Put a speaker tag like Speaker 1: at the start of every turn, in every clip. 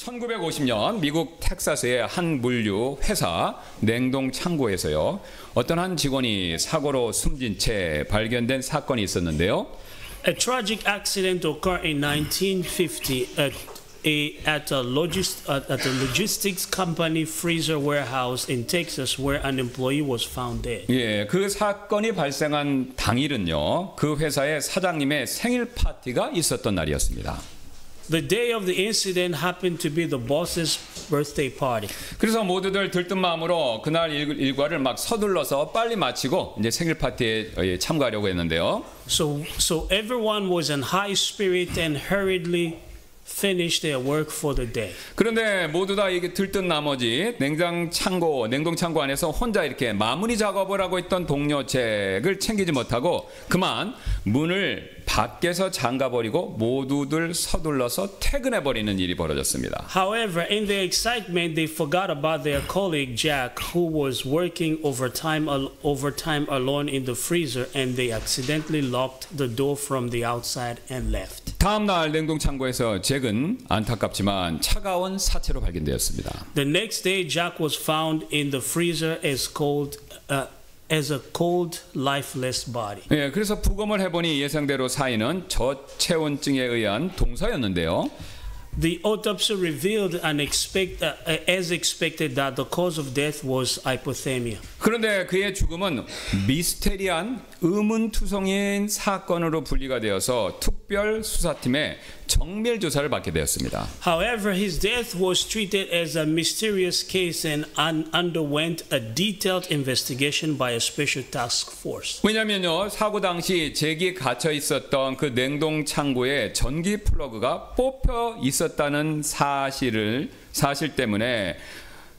Speaker 1: 1950년 미국 텍사스의 한 물류 회사 냉동 창고에서요. 어떤 한 직원이 사고로 숨진 채 발견된 사건이 있었는데요.
Speaker 2: A tragic accident occurred in 1950 at a logistics company freezer warehouse in Texas where an employee was found dead.
Speaker 1: 예, 그 사건이 발생한 당일은요. 그 회사의 사장님의 생일 파티가 있었던 날이었습니다.
Speaker 2: The day of the incident happened to be the boss's birthday party.
Speaker 1: 그래서 모두들 들뜬 마음으로 그날 일과를 막 서둘러서 빨리 마치고 이제 생일 파티에 참가하려고 했는데요.
Speaker 2: So everyone was in high spirit and hurriedly finished their work for the day.
Speaker 1: 그런데 모두 다 이게 들뜬 나머지 냉동 창고 안에서 혼자 이렇게 마무리 작업을 하고 있던 동료책을 챙기지 못하고 그만 문을 밖에서 잠가버리고 모두들 서둘러서 퇴근해버리는 일이 벌어졌습니다.
Speaker 2: However, in their excitement, they forgot about their colleague Jack, who was working overtime alone in the freezer, and they accidentally locked the door from the outside and left.
Speaker 1: 다음 날 냉동 창고에서 잭은 안타깝지만 차가운 사체로 발견되었습니다.
Speaker 2: The next day, Jack was found in the freezer as a cold, lifeless body.
Speaker 1: 예, 그래서 부검을 해보니 예상대로 사인은 저체온증에 의한 동사였는데요.
Speaker 2: The autopsy revealed as expected that the cause of death was hypothermia.
Speaker 1: 그런데 그의 죽음은 미스테리한 의문투성이인 사건으로 분리가 되어서 특별 수사팀의 정밀 조사를 받게 되었습니다.
Speaker 2: However, his death was treated as a mysterious case and underwent a detailed investigation by a special task force.
Speaker 1: 왜냐면요, 사고 당시 잭이 갇혀 있었던 그 냉동 창고에 전기 플러그가 뽑혀 있었다는 사실 때문에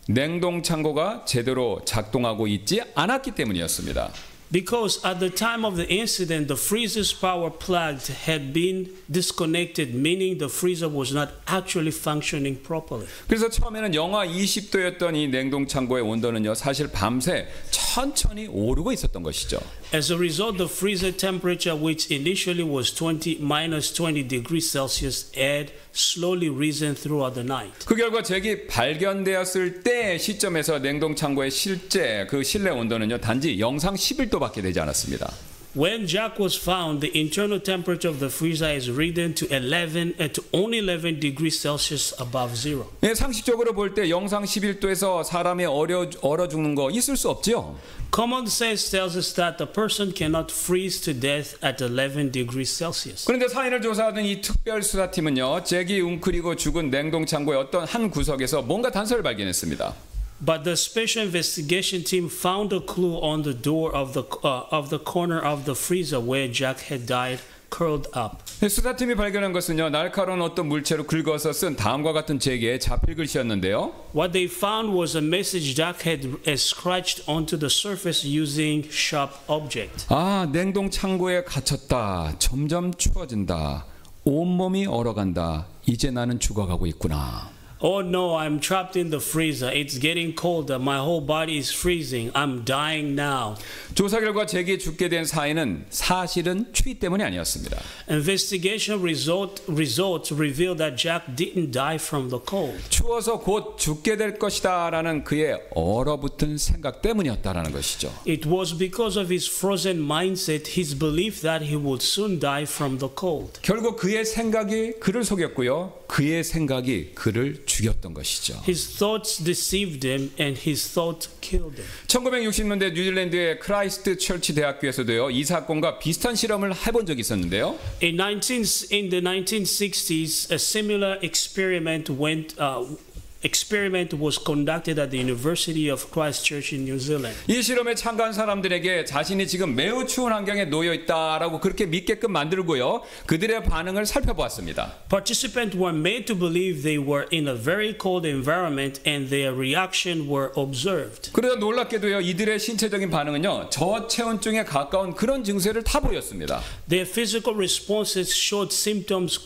Speaker 1: 냉동 창고가 제대로 작동하고 있지 않았기 때문이었습니다.
Speaker 2: Because at the time of the incident, the freezer's power plug had been disconnected, meaning the freezer was not actually functioning properly.
Speaker 1: 그래서 처음에는 영하 20도였던 이 냉동 창고의 온도는요, 사실 밤새 천천히 오르고 있었던 것이죠.
Speaker 2: As a result, the freezer temperature, which initially was minus 20 degrees Celsius, had slowly risen throughout the night.
Speaker 1: 그 결과 잭이 발견되었을 때 시점에서 냉동 창고의 실제 그 실내 온도는요, 단지 영상 11도밖에 되지 않았습니다.
Speaker 2: When Jack was found, the internal temperature of the freezer is risen to only 11 degrees Celsius above zero.
Speaker 1: 예, 상식적으로 볼 때 영상 11도에서 사람이 얼어 죽는 거 있을 수 없지요.
Speaker 2: Common sense tells us that the person cannot freeze to death at 11 degrees Celsius.
Speaker 1: 그런데 사인을 조사하던 이 특별 수사팀은요, 잭이 웅크리고 죽은 냉동 창고의 어떤 한 구석에서 뭔가 단서를 발견했습니다.
Speaker 2: But the special investigation team found a clue on the door of the corner of the freezer where Jack had died, curled up.
Speaker 1: 수사팀이 발견한 것은요, 날카로운 어떤 물체로 긁어서 쓴 다음과 같은 잭의 자필 글씨였는데요.
Speaker 2: What they found was a message Jack had scratched onto the surface using sharp object.
Speaker 1: 아, 냉동 창고에 갇혔다. 점점 추워진다. 온몸이 얼어간다. 이제 나는 죽어가고 있구나.
Speaker 2: Oh no, I'm trapped in the freezer. It's getting colder. My whole body is freezing. I'm dying now.
Speaker 1: 조사 결과 잭이 죽게 된 사인은 사실은 추위 때문이 아니었습니다.
Speaker 2: Investigation results reveal that Jack didn't die from the cold.
Speaker 1: 추워서 곧 죽게 될 것이다라는 그의 얼어붙은 생각 때문이었다라는 것이죠.
Speaker 2: It was because of his frozen mindset, his belief that he would soon die from the cold.
Speaker 1: 결국 그의 생각이 그를 속였고요. 그의 생각이 그를 죽였던 것이죠.
Speaker 2: His thoughts deceived him and his thought killed him.
Speaker 1: 1960년대 뉴질랜드의 크라이스트 철치 대학교에서도요, 이 사건과 비슷한 실험을 해본 적이 있었는데요.
Speaker 2: In the 1960s, a similar experiment was conducted at the University of Christchurch in New Zealand.
Speaker 1: 이 실험에 참가한 사람들에게 자신이 지금 매우 추운 환경에 놓여 있다라고 그렇게 믿게끔 만들고요, 그들의 반응을 살펴보았습니다.
Speaker 2: Participants were made to believe they were in a very cold environment and their reaction were observed.
Speaker 1: 그러다 놀랍게도요, 이들의 신체적인 반응은요, 저체온증에 가까운 그런 증세를 다 보였습니다.
Speaker 2: Their physical responses showed symptoms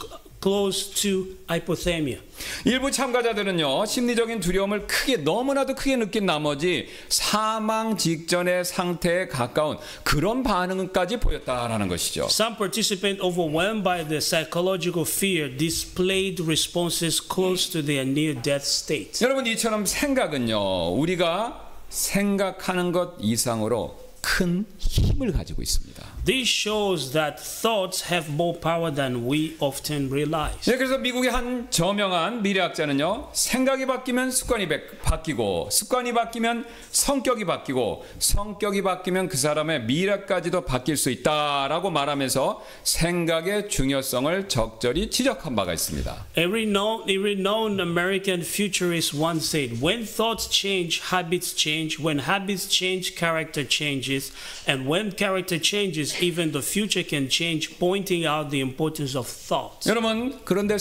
Speaker 2: close to hypothermia.
Speaker 1: 일부 참가자들은요, 심리적인 두려움을 너무나도 크게 느낀 나머지 사망 직전의 상태에 가까운 그런 반응까지 보였다라는 것이죠.
Speaker 2: Some participants overwhelmed by the psychological fear displayed responses close to their near-death state.
Speaker 1: 여러분, 이처럼 생각은요, 우리가 생각하는 것 이상으로 큰 힘을 가지고 있습니다.
Speaker 2: This shows that thoughts have more power than we often realize.
Speaker 1: 네, 그래서 미국의 한 저명한 미래학자는요, 생각이 바뀌면 습관이 바뀌고, 습관이 바뀌면 성격이 바뀌고, 성격이 바뀌면 그 사람의 미래까지도 바뀔 수 있다라고 말하면서 생각의 중요성을 적절히 지적한 바가 있습니다.
Speaker 2: A renowned American futurist once said, "When thoughts change, habits change. When habits change, character changes. And when character changes, even the future can change," pointing out the importance of thoughts.
Speaker 1: 여러분, 그런데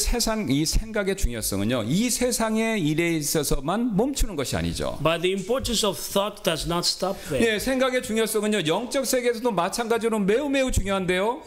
Speaker 1: 이 생각의 중요성은요, 이 세상의 일에 있어서만 멈추는 것이 아니죠.
Speaker 2: But the importance of thought does not stop there.
Speaker 1: 예, 생각의 중요성은요, 영적 세계에서도 마찬가지로 매우 중요한데요.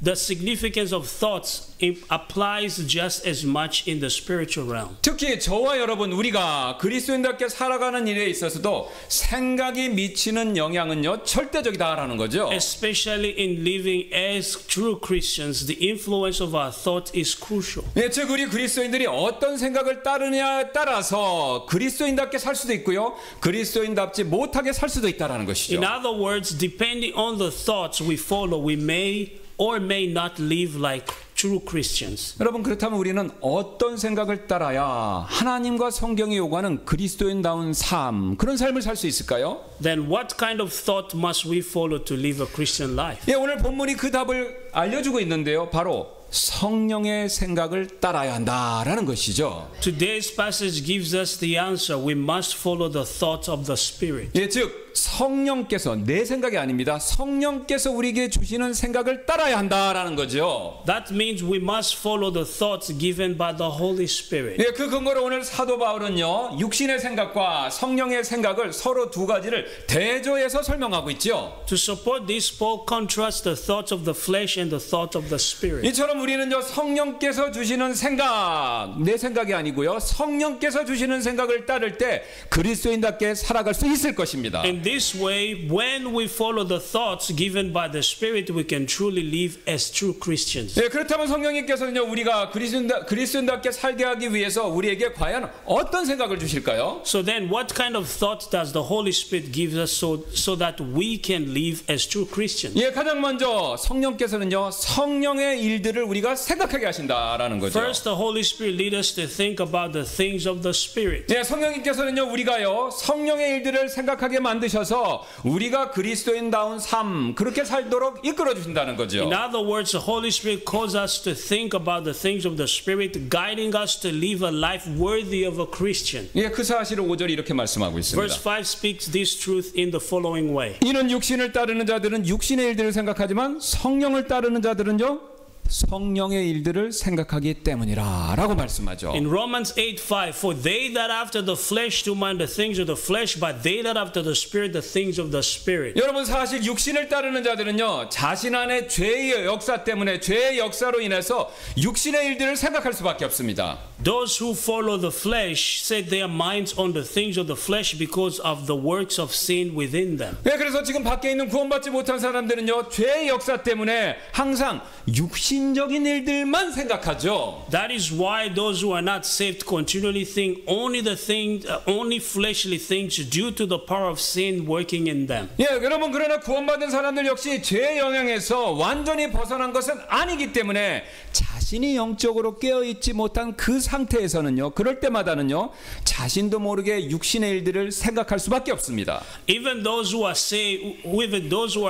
Speaker 2: The significance of thoughts applies just as much in the spiritual realm.
Speaker 1: 특히 저와 여러분, 우리가 그리스도인답게 살아가는 일에 있어서도 생각이 미치는 영향은요, 절대적이다라는 거죠.
Speaker 2: Especially in living as true Christians, the influence of our thought is crucial.
Speaker 1: 예, 즉 우리 그리스도인들이 어떤 생각을 따르냐에 따라서 그리스도인답게 살 수도 있고요, 그리스도인답지 못하게 살 수도 있다라는 것이죠.
Speaker 2: In other words, depending on the thoughts we follow, we may or may not live like true Christians.
Speaker 1: 여러분, 그렇다면 우리는 어떤 생각을 따라야 하나님과 성경이 요구하는 그리스도인다운 삶, 그런 삶을 살 수 있을까요?
Speaker 2: Then what kind of thought must we follow to live a Christian life?
Speaker 1: 예, 오늘 본문이 그 답을 알려주고 있는데요, 바로 성령의 생각을 따라야 한다라는 것이죠.
Speaker 2: Today's passage gives us the answer. We must follow the thoughts of the Spirit.
Speaker 1: 예, 즉 성령께서, 내 생각이 아닙니다, 성령께서 우리에게 주시는 생각을 따라야 한다라는 거죠.
Speaker 2: That means we must follow the thoughts given by the Holy Spirit.
Speaker 1: 예, 그 근거로 오늘 사도 바울은요, 육신의 생각과 성령의 생각을 서로 두 가지를 대조해서 설명하고 있죠.
Speaker 2: To support this, Paul contrasts the thoughts of the flesh and the thoughts of the Spirit.
Speaker 1: 이처럼 우리는요, 성령께서 주시는 생각, 내 생각이 아니고요, 성령께서 주시는 생각을 따를 때 그리스도인답게 살아갈 수 있을 것입니다.
Speaker 2: In this way, when we follow the thoughts given by the Spirit, we can truly live as true Christians.
Speaker 1: 예, 그렇다면 성령님께서는요, 우리가 그리스도인답게 살게 하기 위해서 우리에게 과연 어떤 생각을 주실까요?
Speaker 2: So then, what kind of thought does the Holy Spirit give us so that we can live as true Christians?
Speaker 1: 예, 가장 먼저 성령께서는요, 성령의 일들을 우리가 생각하게 하신다라는 거죠.
Speaker 2: First, the Holy Spirit leads us to think about the things of the Spirit.
Speaker 1: 예, 성령님께서는요, 우리가요, 성령의 일들을 생각하게 만드셔서 우리가 그리스도인다운 삶, 그렇게 살도록 이끌어 주신다는 거죠.
Speaker 2: In other words, the Holy Spirit calls us to think about the things of the Spirit, guiding us to live a life worthy of a Christian.
Speaker 1: 예, 그 사실을 5절이 이렇게 말씀하고 있습니다.
Speaker 2: Verse 5 speaks this truth in the following way.
Speaker 1: 이는 육신을 따르는 자들은 육신의 일들을 생각하지만 성령을 따르는 자들은요, 성령의 일들을 생각하기 때문이라 라고 말씀하죠.
Speaker 2: In Romans 8:5, for they that after the flesh do mind the things of the flesh, but they that after the Spirit the things of the Spirit.
Speaker 1: 여러분, 사실 육신을 따르는 자들은요, 자신 안에 죄의 역사 때문에, 죄의 역사로 인해서 육신의 일들을 생각할 수밖에 없습니다.
Speaker 2: Those who follow the flesh set their minds on the things of the flesh because of the works of sin within them.
Speaker 1: 네, 그래서 지금 밖에 있는 구원받지 못한 사람들은요, 죄의 역사 때문에 항상 육신적인 일들만 생각하죠.
Speaker 2: That is why those who are not saved continually think only fleshly things due to the power of sin working in them.
Speaker 1: 예, 여러분, 그러나 구원받은 사람들 역시 죄의 영향에서 완전히 벗어난 것은 아니기 때문에 자신이 영적으로 깨어있지 못한 그 상태에서는요, 그럴 때마다는요, 자신도 모르게 육신의 일들을 생각할 수밖에 없습니다.
Speaker 2: Even those who are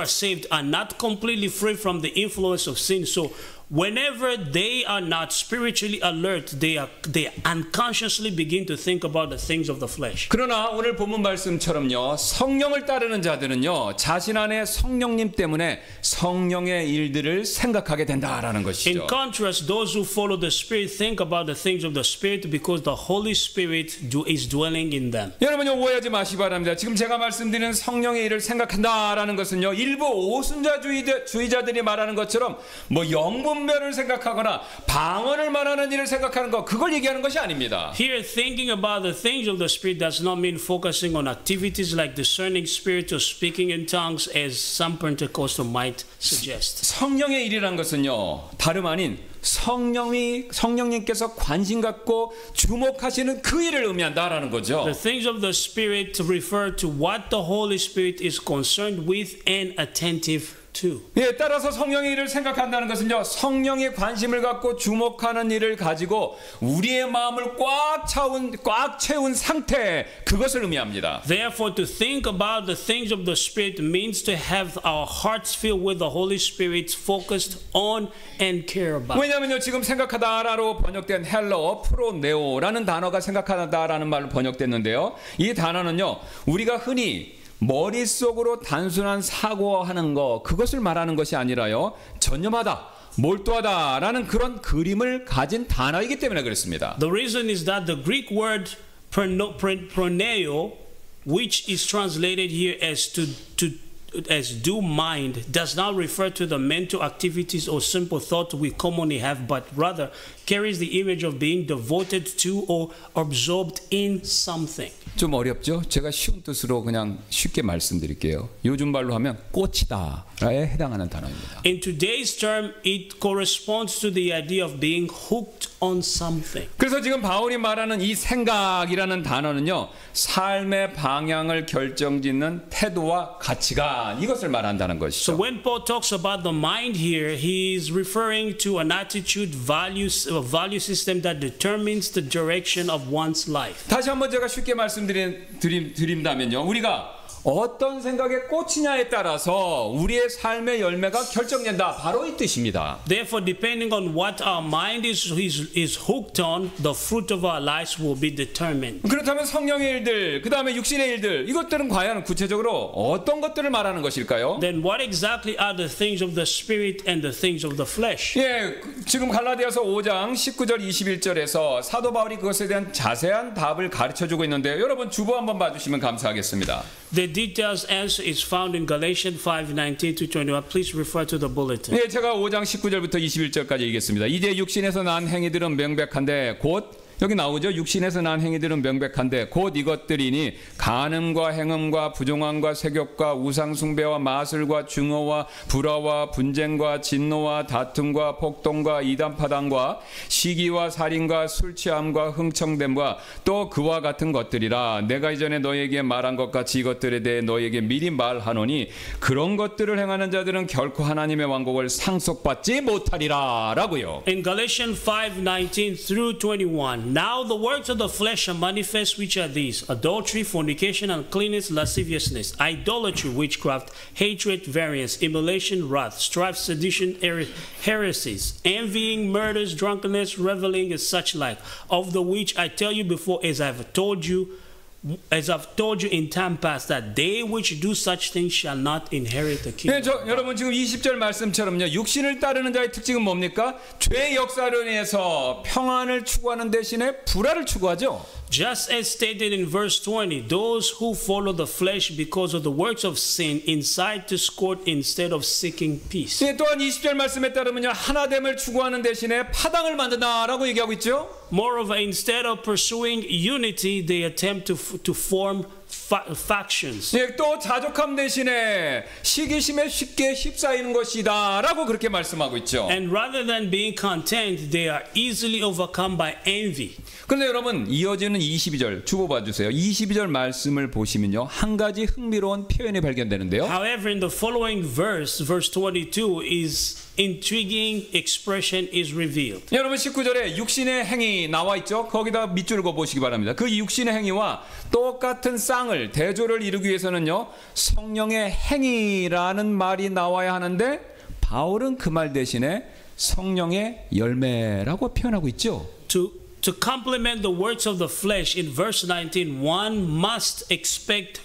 Speaker 2: saved are not completely free from the influence of sin. So whenever they are not spiritually alert, they unconsciously begin to think about the things of the flesh.
Speaker 1: 그러나 오늘 본문 말씀처럼요, 성령을 따르는 자들은요, 자신 안에 성령님 때문에 성령의 일들을 생각하게 된다라는 것이죠.
Speaker 2: In contrast, those who follow the Spirit think about the things of the Spirit because the Holy Spirit is dwelling in them.
Speaker 1: 여러분요, 오해하지 마시기 바랍니다. 지금 제가 말씀드리는 성령의 일을 생각한다라는 것은요, 일부 오순자주의자들이 말하는 것처럼 뭐 영분 성멸을 생각하거나 방언을 말하는 일을 생각하는 것, 그걸 얘기하는 것이 아닙니다.
Speaker 2: Here, thinking about the things of the Spirit does not mean focusing on activities like discerning spirits or speaking in tongues, as some Pentecostal might suggest.
Speaker 1: 성령의 일이라는 것은요, 다름 아닌 성령님께서 관심 갖고 주목하시는 그 일을 의미한다라는 거죠.
Speaker 2: The things of the Spirit refer to what the Holy Spirit is concerned with and attentive to.
Speaker 1: 예, 따라서 성령의 일을 생각한다는 것은요, 성령의 관심을 갖고 주목하는 일을 가지고 우리의 마음을 꽉 채운 상태, 그것을 의미합니다.
Speaker 2: Therefore, to think about the things of the Spirit means to have our hearts filled with the Holy Spirit focused on and care about.
Speaker 1: 왜냐하면요, 지금 생각하다라고 번역된 헬러 프로네오라는 단어가 생각하다라는 말로 번역됐는데요, 이 단어는요, 우리가 흔히 머릿속으로 단순한 사고하는 것, 그것을 말하는 것이 아니라요, 전념하다, 몰두하다라는 그런 그림을 가진 단어이기 때문에 그렇습니다.
Speaker 2: The reason is that the Greek word proneo, which is translated here as do mind, does not refer to the mental activities or simple thoughts we commonly have, but rather carries the image of being devoted to or absorbed in something.
Speaker 1: 좀 어렵죠? 제가 쉬운 뜻으로 그냥 쉽게 말씀드릴게요. 요즘 말로 하면 꽂히다에 해당하는 단어입니다.
Speaker 2: In today's term, it corresponds to the idea of being hooked on something.
Speaker 1: 그래서 지금 바울이 말하는 이 생각이라는 단어는요, 삶의 방향을 결정짓는 태도와 가치관, 이것을 말한다는
Speaker 2: So
Speaker 1: 것이죠.
Speaker 2: when Paul talks about the mind here, he is referring to an attitude, value system that determines the direction of one's life.
Speaker 1: 다시 한번 제가 쉽게 말씀드린다면요, 우리가 어떤 생각에 꽂히냐에 따라서 우리의 삶의 열매가 결정된다, 바로 이 뜻입니다.
Speaker 2: Therefore, depending on what our mind is hooked on, the fruit of our lives will be determined.
Speaker 1: 그렇다면 성령의 일들, 그 다음에 육신의 일들, 이것들은 과연 구체적으로 어떤 것들을 말하는 것일까요?
Speaker 2: Then what exactly are the things of the Spirit and the things of the flesh?
Speaker 1: 예, 지금 갈라디아서 5장 19절 21절에서 사도 바울이 그것에 대한 자세한 답을 가르쳐주고 있는데요, 여러분 주보 한번 봐주시면 감사하겠습니다.
Speaker 2: The details answer is found in Galatians 5:19 to 21. Please refer to the bulletin.
Speaker 1: 예, 제가 5장 19절부터 21절까지 읽겠습니다. 이제 육신에서 난 행위들은 명백한데 곧, 여기 나오죠. 육신에서 난 행위들은 명백한데 곧 이것들이니 간음과 행음과 부정함과 세욕과 우상숭배와 마술과 증오와 불화와 분쟁과 진노와 다툼과 폭동과 이단파당과 시기와 살인과 술취함과 흥청됨과 또 그와 같은 것들이라. 내가 이전에 너희에게 말한 것 같이 이것들에 대해 너희에게 미리 말하노니 그런 것들을 행하는 자들은 결코 하나님의 왕국을 상속받지 못하리라 라고요.
Speaker 2: In Galatians 5:19 through 21, now the works of the flesh are manifest, which are these: adultery, fornication, uncleanness, lasciviousness, idolatry, witchcraft, hatred, variance, immolation, wrath, strife, sedition, heresies, envying, murders, drunkenness, reveling, and such like, of the which I tell you before, as I've told you in time past, that they which do such things shall not inherit the kingdom.
Speaker 1: 네, 여러분 지금 20절 말씀처럼요, 육신을 따르는 자의 특징은 뭡니까? 죄의 역사로 인해서 평안을 추구하는 대신에 불화를 추구하죠.
Speaker 2: Just as stated in verse 20, those who follow the flesh because of the works of sin incite discord instead of seeking peace.
Speaker 1: 네, 또한 20절 말씀에 따르면요, 하나됨을 추구하는 대신에 파당을 만든다라고 얘기하고 있죠.
Speaker 2: Moreover, instead of pursuing unity, they attempt to form factions.
Speaker 1: 네, 또 자족함 대신에 시기심에 쉽게 휩싸이는 것이다라고 그렇게 말씀하고 있죠.
Speaker 2: And rather than being content, they are easily overcome by envy.
Speaker 1: 그런데 여러분, 이어지는 22절 주보 봐주세요. 22절 말씀을 보시면요, 한 가지 흥미로운 표현이 발견되는데요.
Speaker 2: However, in the following verse 22, is intriguing expression is revealed.
Speaker 1: 여러분 19절에 육신의 행위 나와 있죠. 거기다 밑줄 그어 보시기 바랍니다. 그 육신의 행위와 똑같은 쌍을, 대조를 이루기 위해서는요, 성령의 행위라는 말이 나와야 하는데 바울은 그 말 대신에 성령의 열매라고 표현하고 있죠.
Speaker 2: To complement the works of the flesh, in verse 19, one might expect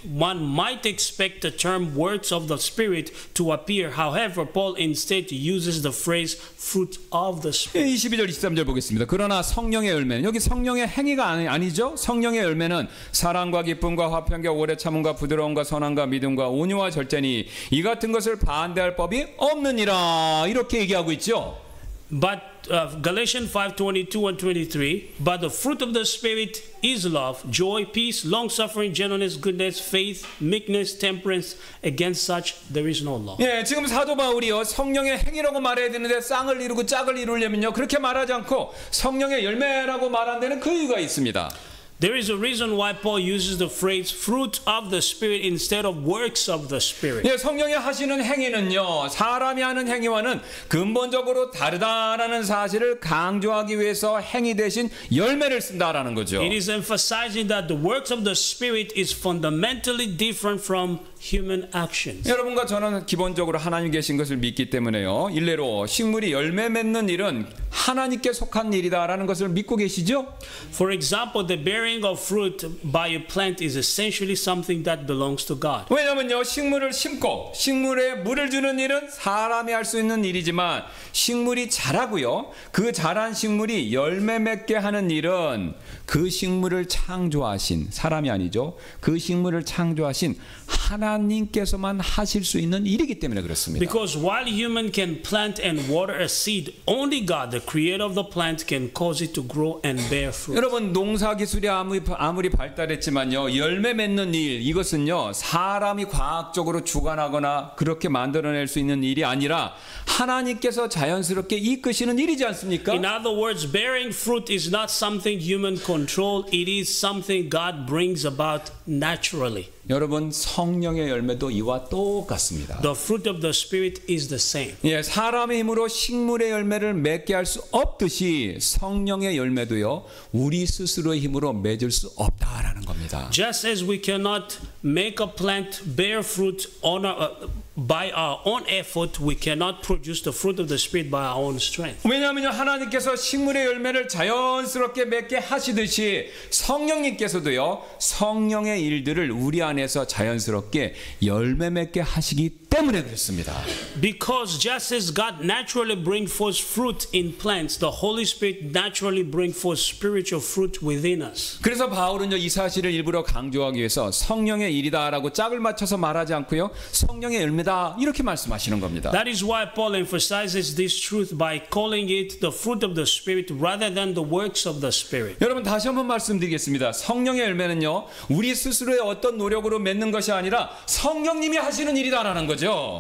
Speaker 2: the term works of the Spirit to appear. However, Paul instead uses the phrase fruit of the Spirit.
Speaker 1: 22절 23절 보겠습니다. 그러나 성령의 열매는, 여기 성령의 행위가 아니죠. 성령의 열매는 사랑과 기쁨과 화평과 오래 참음과 부드러움과 선함과 믿음과 온유와 절제니 이 같은 것을 반대할 법이 없느니라, 이렇게 얘기하고 있죠.
Speaker 2: But Galatians 5:22 and 23. But the fruit of the Spirit is love, joy, peace, long-suffering, gentleness, goodness, faith, meekness, temperance. Against such there is no law.
Speaker 1: 예, 지금 사도 바울이요 성령의 행위라고 말해야 되는데 쌍을 이루고 짝을 이루려면요 그렇게 말하지 않고 성령의 열매라고 말한 데는 그 이유가 있습니다.
Speaker 2: There is a reason why Paul uses the phrase fruit of the Spirit instead of works of the Spirit.
Speaker 1: 예, 성령이 하시는 행위는요 사람이 하는 행위와는 근본적으로 다르다라는 사실을 강조하기 위해서 행위 대신 열매를 쓴다라는 거죠.
Speaker 2: It is emphasizing that the works of the Spirit is fundamentally different from human actions.
Speaker 1: 여러분과 저는 기본적으로 하나님 계신 것을 믿기 때문에요. 일례로 식물이 열매 맺는 일은 하나님께 속한 일이다라는 것을 믿고 계시죠?
Speaker 2: For example, the bearing of fruit by a plant is essentially something that belongs to God.
Speaker 1: 왜냐면요 식물을 심고 식물에 물을 주는 일은 사람이 할 수 있는 일이지만 식물이 자라고요 그 자란 식물이 열매 맺게 하는 일은 그 식물을 창조하신 사람이 아니죠 그 식물을 창조하신 하나님께서만 하실 수 있는 일이기 때문에 그렇습니다.
Speaker 2: Because while human can plant and water a seed, only God, the creator of the plant, can cause it to grow and bear fruit.
Speaker 1: 여러분 농사 기술이 아무리 발달했지만요 열매 맺는 일 이것은요 사람이 과학적으로 주관하거나 그렇게 만들어낼 수 있는 일이 아니라 하나님께서 자연스럽게 이끄시는 일이지 않습니까?
Speaker 2: In other words, bearing fruit is not something human control. It is something God brings about naturally.
Speaker 1: 여러분 성령의 열매도 이와 똑같습니다.
Speaker 2: The fruit of the Spirit is the same.
Speaker 1: 예, 사람의 힘으로 식물의 열매를 맺게 할 수 없듯이 성령의 열매도요 우리 스스로의 힘으로 맺을 수 없다라는 겁니다.
Speaker 2: Just as we cannot make a plant bear fruit by our own effort, we cannot produce the fruit of the Spirit by our own strength.
Speaker 1: 왜냐하면 하나님께서 식물의 열매를 자연스럽게 맺게 하시듯이 성령님께서도요 성령의 일들을 우리 안에서 자연스럽게 열매 맺게 하시기 때문에 그렇습니다.
Speaker 2: Because just as God naturally brings forth fruit in plants, the Holy Spirit naturally brings forth spiritual fruit within us.
Speaker 1: 그래서 바울은요 이 사실을 일부러 강조하기 위해서 성령의 일이다라고 짝을 맞춰서 말하지 않고요 성령의 열매다 이렇게 말씀하시는 겁니다.
Speaker 2: That is why Paul emphasizes this truth by calling it the fruit of the Spirit rather than the works of the Spirit.
Speaker 1: 여러분 다시 한번 말씀드리겠습니다. 성령의 열매는요 우리 스스로의 어떤 노력으로 맺는 것이 아니라 성령님이 하시는 일이다라는 거죠.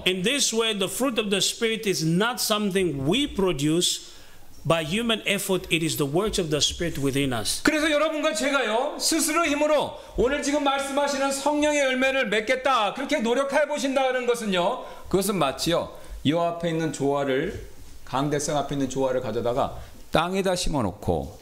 Speaker 2: In this way, the fruit of the Spirit is not something we produce by human effort. It is the works of the Spirit within us.
Speaker 1: 그래서 여러분과 제가요 스스로 힘으로 오늘 지금 말씀하시는 성령의 열매를 맺겠다 그렇게 노력해 보신다는 것은요 그것은 마치요 이 앞에 있는 조화를 강대상 앞에 있는 조화를 가져다가 땅에다 심어놓고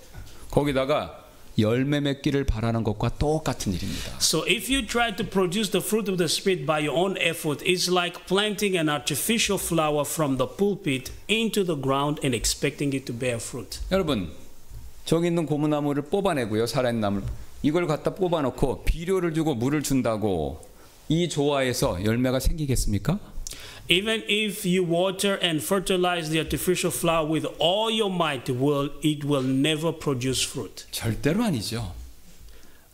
Speaker 1: 거기다가 열매 맺기를 바라는 것과 똑같은 일입니다.
Speaker 2: So if you try to produce the fruit of the Spirit by your own effort, it's like planting an artificial flower from the pulpit into the ground and expecting it to bear fruit.
Speaker 1: 여러분 저기 있는 고무나무를 뽑아내고요 살아있는 나무를 이걸 갖다 뽑아놓고 비료를 주고 물을 준다고 이 조화에서 열매가 생기겠습니까?
Speaker 2: Even if you water and fertilize the artificial flower with all your might, it will never produce fruit.
Speaker 1: 절대로 아니죠.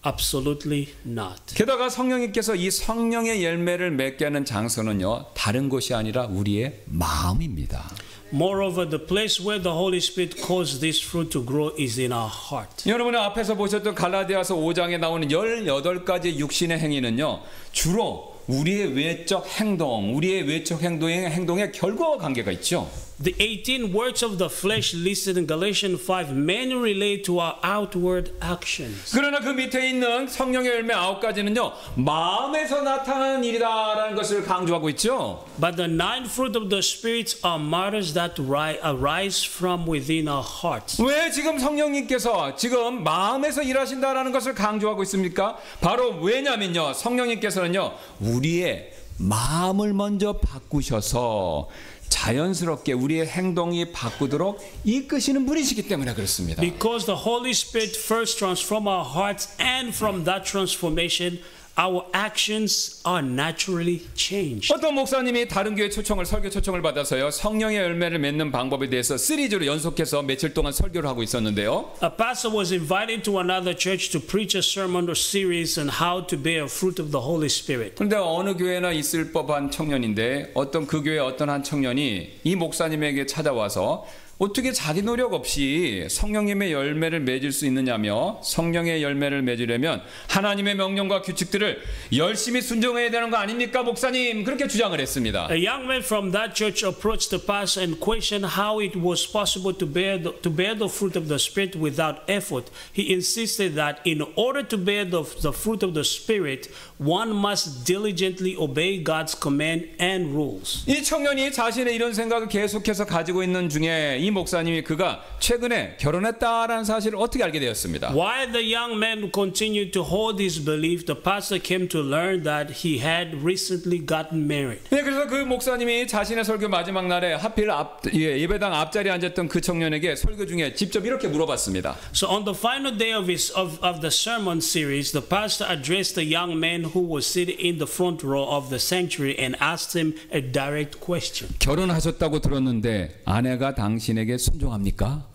Speaker 2: Absolutely not.
Speaker 1: 게다가 성령님께서 이 성령의 열매를 맺게 하는 장소는요 다른 곳이 아니라 우리의 마음입니다.
Speaker 2: Moreover, the place where the Holy Spirit causes this fruit to grow is in our heart.
Speaker 1: 여러분이 앞에서 보셨던 갈라디아서 5장에 나오는 18가지 육신의 행위는요 주로 우리의 외적 행동, 우리의 외적 행동의 결과와 관계가 있죠.
Speaker 2: The 18 works of the flesh listed in Galatians 5 mainly relate to our outward actions.
Speaker 1: 그러나 그 밑에 있는 성령의 열매 9가지는요 마음에서 나타나는 일이다라는 것을 강조하고 있죠.
Speaker 2: But the 9 fruit of the Spirit are matters that arise from within our hearts.
Speaker 1: 왜 지금 성령님께서 지금 마음에서 일하신다라는 것을 강조하고 있습니까? 바로 왜냐면요 성령님께서는요 우리의 마음을 먼저 바꾸셔서 자연스럽게 우리의 행동이 바꾸도록 이끄시는 분이시기 때문에 그렇습니다.
Speaker 2: Because the Holy Spirit first transforms our hearts, and from that transformation, our actions are naturally changed.
Speaker 1: 어떤 목사님이 다른 교회 설교 초청을 받아서요 성령의 열매를 맺는 방법에 대해서 시리즈로 연속해서 며칠 동안 설교를 하고 있었는데요.
Speaker 2: A pastor was invited to another church to preach a sermon or series on how to bear fruit of the Holy Spirit.
Speaker 1: 그런데 어느 교회나 있을 법한 청년인데 어떤 그 교회 어떤 한 청년이 이 목사님에게 찾아와서 어떻게 자기 노력 없이 성령님의 열매를 맺을 수 있느냐며 성령의 열매를 맺으려면 하나님의 명령과 규칙들을 열심히 순종해야 되는 거 아닙니까, 목사님? 그렇게 주장을 했습니다.
Speaker 2: A young man from that church approached the pastor and questioned how it was possible to bear the fruit of the Spirit without effort. He insisted that in order to bear the fruit of the Spirit, one must diligently obey God's command and rules.
Speaker 1: 이 청년이 자신의 이런 생각을 계속해서 가지고 있는 중에 이 목사님이 그가 최근에 결혼했다라는 사실을 어떻게 알게 되었습니다.
Speaker 2: While the young man continued to hold his belief, the pastor came to learn that he had recently gotten married.
Speaker 1: 네, 그래서 그 목사님이 자신의 설교 마지막 날에 하필 예배당 앞자리에 앉았던 그 청년에게 설교 중에 직접 이렇게 물어봤습니다.
Speaker 2: So on the final day of the sermon series, the pastor addressed the young man who was sitting in the front row of the sanctuary and asked him a direct question.
Speaker 1: 결혼하셨다고 들었는데 아내가 당신에게 순종합니까?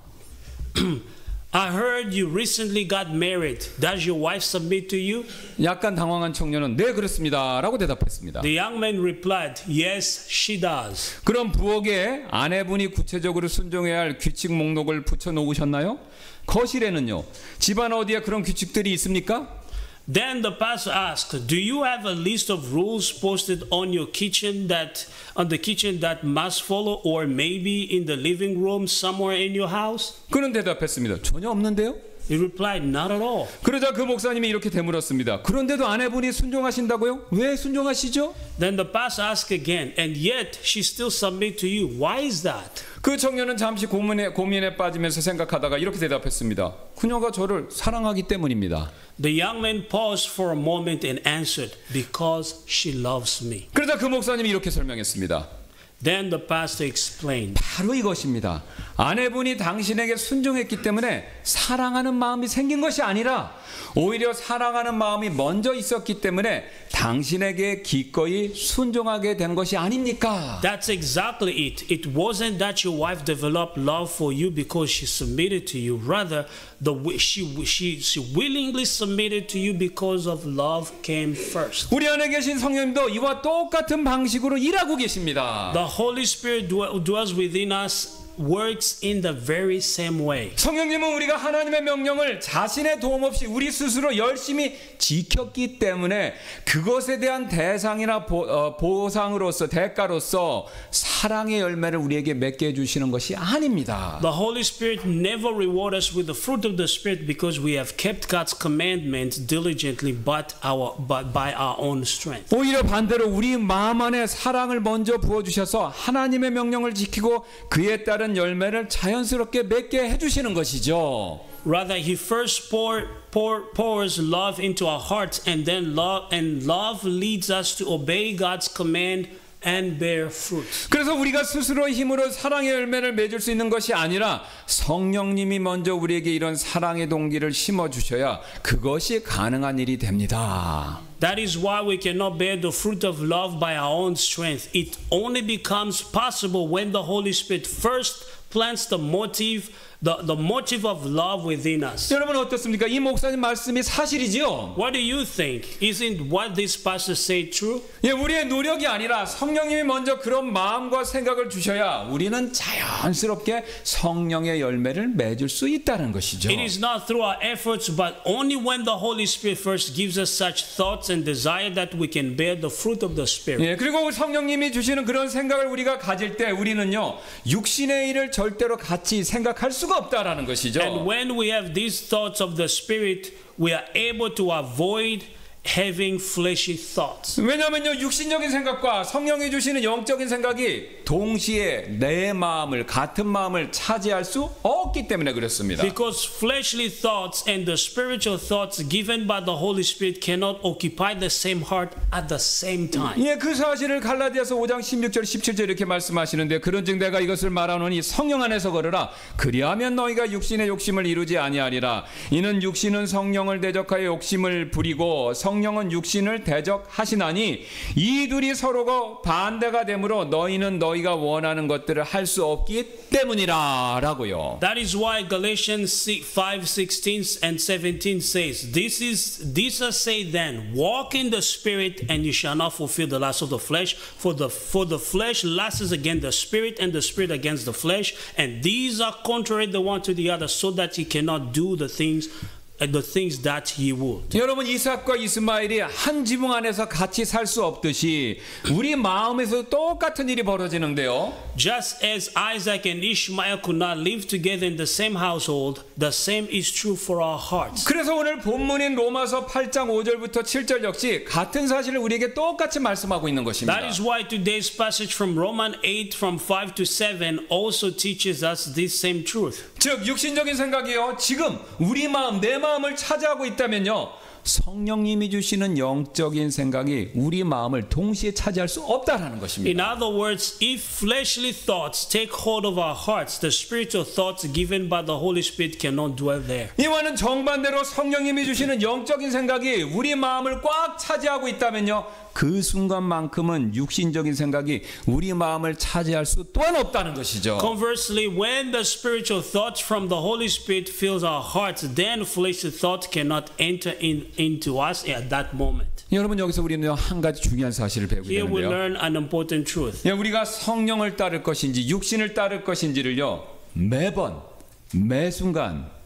Speaker 2: I heard you recently got married. Does your wife submit to you?
Speaker 1: 약간 당황한 청년은 네, 그렇습니다라고 대답했습니다.
Speaker 2: The young man replied, Yes, she does.
Speaker 1: 그럼 부엌에 아내분이 구체적으로 순종해야 할 규칙 목록을 붙여 놓으셨나요? 거실에는요? 집안 어디에 그런 규칙들이 있습니까?
Speaker 2: Then the pastor asked, Do you have a list of rules posted on the kitchen that must follow, or maybe in the living room somewhere in your house?
Speaker 1: 그는 대답했습니다. 전혀 없는데요?
Speaker 2: He replied, Not at all.
Speaker 1: 그러자 그 목사님이 이렇게 되물었습니다. 그런데도 아내분이 순종하신다고요? 왜 순종하시죠?
Speaker 2: Then the pastor asked again, And yet she still submit to you. Why is that?
Speaker 1: 그 청년은 잠시 고민에 빠지면서 생각하다가 이렇게 대답했습니다. 그녀가 저를 사랑하기 때문입니다.
Speaker 2: The young man paused for a moment and answered, Because she loves me.
Speaker 1: 그러자 그 목사님이 이렇게 설명했습니다.
Speaker 2: Then the pastor explained,
Speaker 1: 바로 이것입니다. 아내분이 당신에게 순종했기 때문에 사랑하는 마음이 생긴 것이 아니라 오히려 사랑하는 마음이 먼저 있었기 때문에 당신에게 기꺼이 순종하게 된 것이 아닙니까?
Speaker 2: That's exactly it. It wasn't that your wife developed love for you because she submitted to you. Rather, she willingly submitted to you because of love came first.
Speaker 1: 우리 안에 계신 성령님도 이와 똑같은 방식으로 일하고 계십니다.
Speaker 2: The Holy Spirit dwells within us. Works in the very same way.
Speaker 1: 성령님은 우리가 하나님의 명령을 자신의 도움 없이 우리 스스로 열심히 지켰기 때문에 그것에 대한 대상이나 보상으로서 대가로서 사랑의 열매를 우리에게 맺게 해주시는 것이 아닙니다.
Speaker 2: The Holy Spirit never rewards us with the fruit of the Spirit because we have kept God's commandments diligently, but by our own strength.
Speaker 1: 오히려 반대로 우리 마음 안에 사랑을 먼저 부어주셔서 하나님의 명령을 지키고 그에 따른 열매를 자연스럽게 맺게 해주시는 것이죠.
Speaker 2: Rather, He first pours love into our hearts, and then love leads us to obey God's command and bear fruit.
Speaker 1: 그래서 우리가 스스로 힘으로 사랑의 열매를 맺을 수 있는 것이 아니라 성령님이 먼저 우리에게 이런 사랑의 동기를 심어 주셔야 그것이 가능한 일이 됩니다.
Speaker 2: That is why we cannot bear the fruit of love by our own strength. It only becomes possible when the Holy Spirit first plants the motive of love within us.
Speaker 1: 여러분 어떻습니까? 이 목사님 말씀이 사실이지요?
Speaker 2: What do you think? Isn't what this pastor say true?
Speaker 1: 예, 우리의 노력이 아니라 성령님이 먼저 그런 마음과 생각을 주셔야 우리는 자연스럽게 성령의 열매를 맺을 수 있다는 것이죠.
Speaker 2: It is not through our efforts, but only when the Holy Spirit first gives us such thoughts and desire that we can bear the fruit of the Spirit.
Speaker 1: 예, 그리고 성령님이 주시는 그런 생각을 우리가 가질 때 우리는요 육신의 일을 절대로 같이 생각할 수가 없다라는 것이죠.
Speaker 2: And when we have these thoughts of the Spirit, we are able to avoid having fleshy thoughts.
Speaker 1: 왜냐하면요 육신적인 생각과 성령이 주시는 영적인 생각이 동시에 내 마음을 같은 마음을 차지할 수 없기 때문에 그렇습니다.
Speaker 2: Because fleshly thoughts and the spiritual thoughts given by the Holy Spirit cannot occupy the same heart at the same time.
Speaker 1: 예, 그 사실을 갈라디아서 5장 16절 17절 이렇게 말씀하시는데 그런즉 내가 이것을 말하노니 성령 안에서 걸으라 그리하면 너희가 육신의 욕심을 이루지 아니하리라. 이는 육신은 성령을 대적하여 욕심을 부리고 성령은 성령은 육신을 대적하시나니 이 둘이 서로가 반대가 되므로 너희는 너희가 원하는 것들을 할 수 없기 때문이라 라고요.
Speaker 2: That is why Galatians 5:16 and 17 says, This I say then, walk in the Spirit, and you shall not fulfill the lust of the flesh. For the flesh lusts against the Spirit, and the Spirit against the flesh. And these are contrary the one to the other, so that ye cannot do the things that ye would.
Speaker 1: 여러분, 이삭과 이스마엘이 한 지붕 안에서 같이 살 수 없듯이 우리 마음에서 똑같은 일이 벌어지는데요.
Speaker 2: Just as Isaac and Ishmael could not live together in the same household, the same is true for our hearts.
Speaker 1: 그래서 오늘 본문인 로마서 8장 5절부터 7절 역시 같은 사실을 우리에게 똑같이 말씀하고 있는 것입니다.
Speaker 2: That is why today's passage from Romans 8 from 5 to 7 also teaches us this same truth.
Speaker 1: 즉 육신적인 생각이요, 지금 우리 마음, 내 마음을 차지하고 있다면요, 성령님이 주시는 영적인 생각이 우리 마음을 동시에 차지할 수 없다라는
Speaker 2: In
Speaker 1: 것입니다.
Speaker 2: other words, if fleshly thoughts take hold of our hearts, the spiritual thoughts given by the Holy Spirit cannot dwell there.
Speaker 1: 이와는 정반대로 성령님이 주시는 영적인 생각이 우리 마음을 꽉 차지하고 있다면요, 그 순간만큼은 육신적인 생각이 우리 마음을 차지할 수 또한 없다는 것이죠.
Speaker 2: Conversely, when the spiritual thoughts from the Holy Spirit fills our hearts, then fleshly thought cannot enter into us at that moment.
Speaker 1: 여러분, 여기서 우리는 한 가지 중요한 사실을 배우게
Speaker 2: Here we
Speaker 1: 되는데요.
Speaker 2: learn an important truth.
Speaker 1: 우리가 성령을 따를 것인지 육신을 따를 것인지를요, 매번 매 순간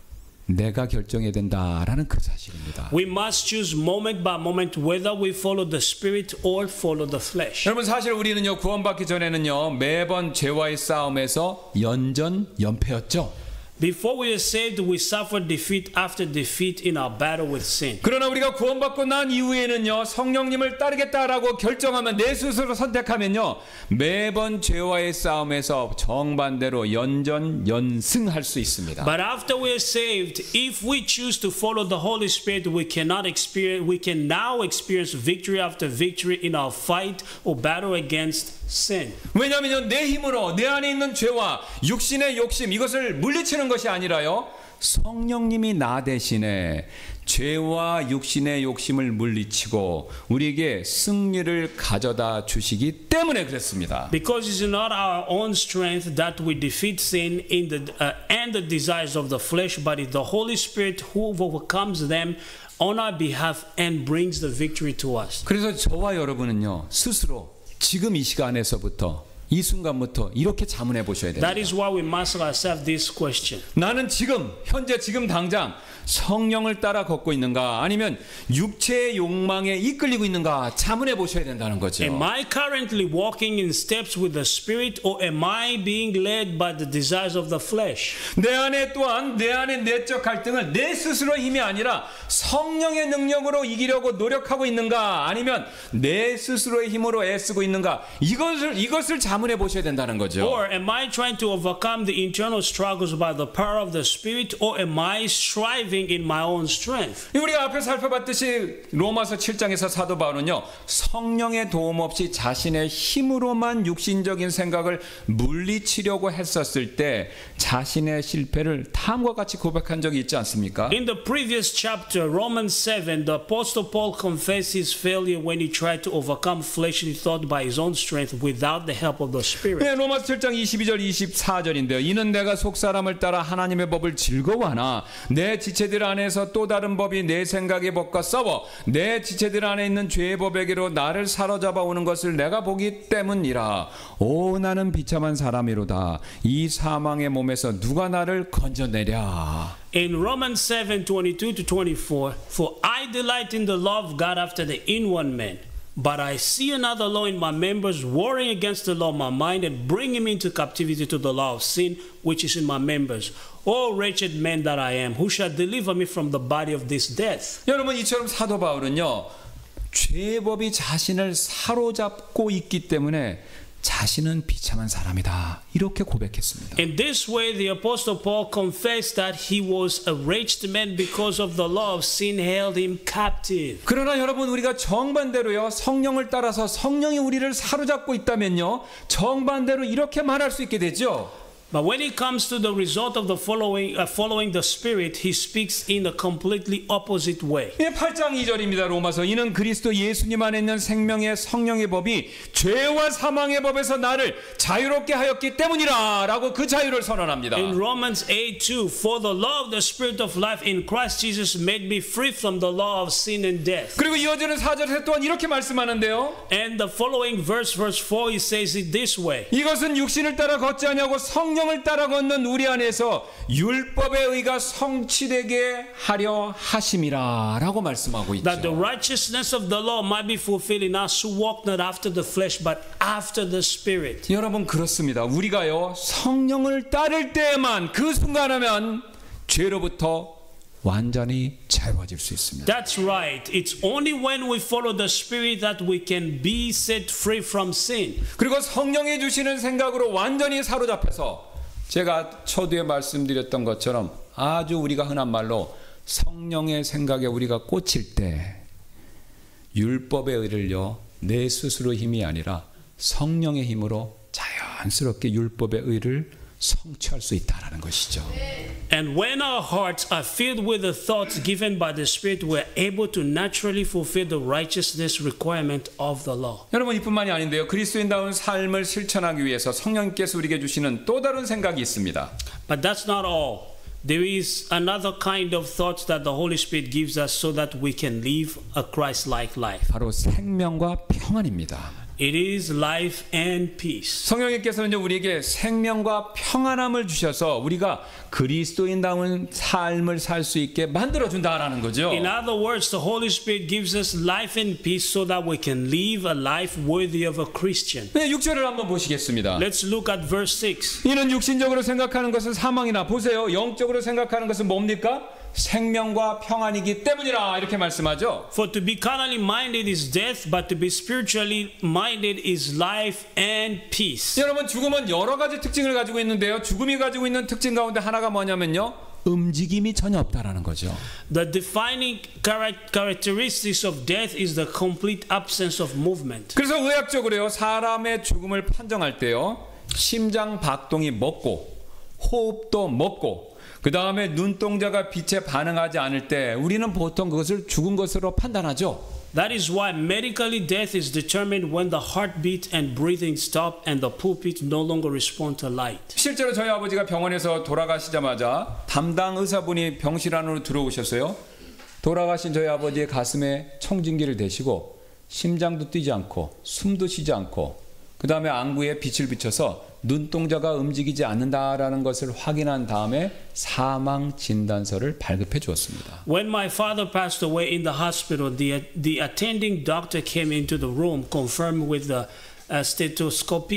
Speaker 1: 내가 결정해야 된다라는 그 사실입니다.
Speaker 2: We must choose moment by moment whether we follow the Spirit or follow the flesh.
Speaker 1: 여러분, 사실 우리는요, 구원받기 전에는요, 매번 죄와의 싸움에서 연패였죠.
Speaker 2: Before we are saved, we suffer defeat after defeat in our battle with sin.
Speaker 1: 그러나 우리가 구원받고 난 이후에는요, 성령님을 따르겠다라고 결정하면, 내 스스로 선택하면요, 매번 죄와의 싸움에서 정반대로 연승할 수 있습니다.
Speaker 2: But after we are saved, if we choose to follow the Holy Spirit, we can now experience victory after victory in our fight or battle against sin.
Speaker 1: 왜냐하면 내 힘으로 내 안에 있는 죄와 육신의 욕심, 이것을 물리치는 것이 아니라요, 성령님이 나 대신에 죄와 육신의 욕심을 물리치고 우리에게 승리를 가져다 주시기 때문에 그랬습니다.
Speaker 2: Because it's not our own strength that we defeat sin and the desires of the flesh, but it's the Holy Spirit who overcomes them on our behalf and brings the victory to us.
Speaker 1: 그래서 저와 여러분은요, 스스로 지금 이 시간에서부터, 이 순간부터 이렇게 자문해 보셔야 됩니다.
Speaker 2: That is why we must ask ourselves this question.
Speaker 1: 나는 지금 현재 지금 당장 성령을 따라 걷고 있는가, 아니면 육체의 욕망에 이끌리고 있는가 자문해 보셔야 된다는 거죠.
Speaker 2: Am I currently walking in steps with the Spirit, or am I being led by the desires of the flesh?
Speaker 1: 내 안에 또한 내 안의 내적 갈등을 내 스스로의 힘이 아니라 성령의 능력으로 이기려고 노력하고 있는가, 아니면 내 스스로의 힘으로 애쓰고 있는가, 이것을 자문해 보셔야 된다는 거죠.
Speaker 2: Or am I trying to overcome the internal struggles by the power of the Spirit, or am I striving in my own strength?
Speaker 1: 우리가 앞에 살펴봤듯이 로마서 7장에서 사도 바울은요, 성령의 도움 없이 자신의 힘으로만 육신적인 생각을 물리치려고 했었을 때 자신의 실패를 다음과 같이 고백한 적이 있지 않습니까?
Speaker 2: In the previous chapter, Romans 7, the Apostle Paul confessed his failure when he tried to overcome fleshly thought by his own strength without the help of the Spirit.
Speaker 1: 네, 로마서 7장 22절 24절인데요. 이는 내가 속사람을 따라 하나님의 법을 즐거워하나 내 지체들 안에서 또 다른 법이 내 생각의 법과 싸워 내 지체들 안에 있는 죄의 법에게로 나를 사로잡아 오는 것을 내가 보기 때문이라. 오, 나는 비참한 사람이로다. 이 사망의 몸에서 누가 나를 건져내랴.
Speaker 2: In Romans 7, 22 to 24, for I delight in the law of God after the inward man. But I see another law in my members, warring against the law of my mind and bringing me into captivity to the law of sin, which is in my members. O wretched man that I am, who shall deliver me from the body of this death?
Speaker 1: 여러분, 이처럼 사도 바울은요, 죄법이 자신을 사로잡고 있기 때문에 자신은 비참한 사람이다, 이렇게 고백했습니다.
Speaker 2: In this way, the Apostle Paul confessed that he was a wretched man because of the law of sin held him captive.
Speaker 1: 그러나 여러분, 우리가 정반대로요, 성령을 따라서 성령이 우리를 사로잡고 있다면요, 정반대로 이렇게 말할 수 있게 되죠.
Speaker 2: But when it comes to the result of the following the Spirit, he speaks in a completely opposite way.
Speaker 1: 8장 2절입니다. 로마서 이는 그리스도 예수님 안에 있는 생명의 성령의 법이 죄와 사망의 법에서 나를 자유롭게 하였기 때문이라 라고 그 자유를 선언합니다.
Speaker 2: In Romans 8:2, for the law of the Spirit of life in Christ Jesus made me free from the law of sin and death.
Speaker 1: 그리고 이어지는 4절에서 또한 이렇게 말씀하는데요.
Speaker 2: And the following verse 4, he says it this way.
Speaker 1: 이것은 육신을 따라 걷지 아니하고 성령을 따라 걷는 우리 안에서 율법의 의가 성취되게 하려 하심이라 라고 말씀하고
Speaker 2: That the
Speaker 1: 있죠.
Speaker 2: righteousness of the law might be fulfilled in us who walk not after the flesh but after the Spirit.
Speaker 1: 여러분 그렇습니다. 우리가요 성령을 따를 때에만 그 순간하면 죄로부터 완전히 자유해질 수 있습니다.
Speaker 2: That's right. It's only when we follow the Spirit that we can be set free from sin.
Speaker 1: 그리고 성령이 주시는 생각으로 완전히 사로잡혀서 제가 초두에 말씀드렸던 것처럼 아주 우리가 흔한 말로 성령의 생각에 우리가 꽂힐 때 율법의 의를요 내 스스로 힘이 아니라 성령의 힘으로 자연스럽게 율법의 의를 성취할 수 있다라는 것이죠.
Speaker 2: And when our hearts are filled with the thoughts given by the Spirit, we're able to naturally fulfill the righteousness requirement of the law.
Speaker 1: 여러분 이뿐만이 아닌데요. 그리스도인다운 삶을 실천하기 위해서 성령께서 우리에게 주시는 또 다른 생각이 있습니다.
Speaker 2: But that's not all. There is another kind of thoughts that the Holy Spirit gives us so that we can live a Christ-like life.
Speaker 1: 바로 생명과 평안입니다.
Speaker 2: It is life and peace.
Speaker 1: 성령님께서는 우리에게 생명과 평안함을 주셔서 우리가 그리스도인다운 삶을 살 수 있게 만들어준다라는 거죠.
Speaker 2: In other words, the Holy Spirit gives us life and peace so that we can live a life worthy of a Christian.
Speaker 1: 네, 6절을 한번 보시겠습니다.
Speaker 2: Let's look at verse 6.
Speaker 1: 이는 육신적으로 생각하는 것은 사망이나 보세요. 영적으로 생각하는 것은 뭡니까? 생명과 평안이기 때문이라 이렇게 말씀하죠.
Speaker 2: For to be carnally minded is death, but to be spiritually minded is life and peace.
Speaker 1: 여러분 죽음은 여러 가지 특징을 가지고 있는데요. 죽음이 가지고 있는 특징 가운데 하나가 뭐냐면요. 움직임이 전혀 없다라는 거죠.
Speaker 2: The defining characteristics of death is the complete absence of movement.
Speaker 1: 그래서 의학적으로요. 사람의 죽음을 판정할 때요. 심장 박동이 멎고 호흡도 멎고 그 다음에 눈동자가 빛에 반응하지 않을 때 우리는 보통 그것을 죽은 것으로 판단하죠.
Speaker 2: That is why medically death is determined when the heartbeat and breathing stop and the pupils no longer respond to light.
Speaker 1: 실제로 저희 아버지가 병원에서 돌아가시자마자 담당 의사분이 병실 안으로 들어오셨어요. 돌아가신 저희 아버지의 가슴에 청진기를 대시고 심장도 뛰지 않고 숨도 쉬지 않고 그 다음에 안구에 빛을 비춰서 눈동자가 움직이지 않는다라는 것을 확인한 다음에 사망 진단서를 발급해 주었습니다.
Speaker 2: When my father passed away in the hospital, the attending doctor came into the room, confirmed with the stethoscope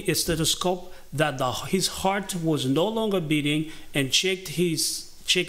Speaker 2: that his heart was no longer beating, and checked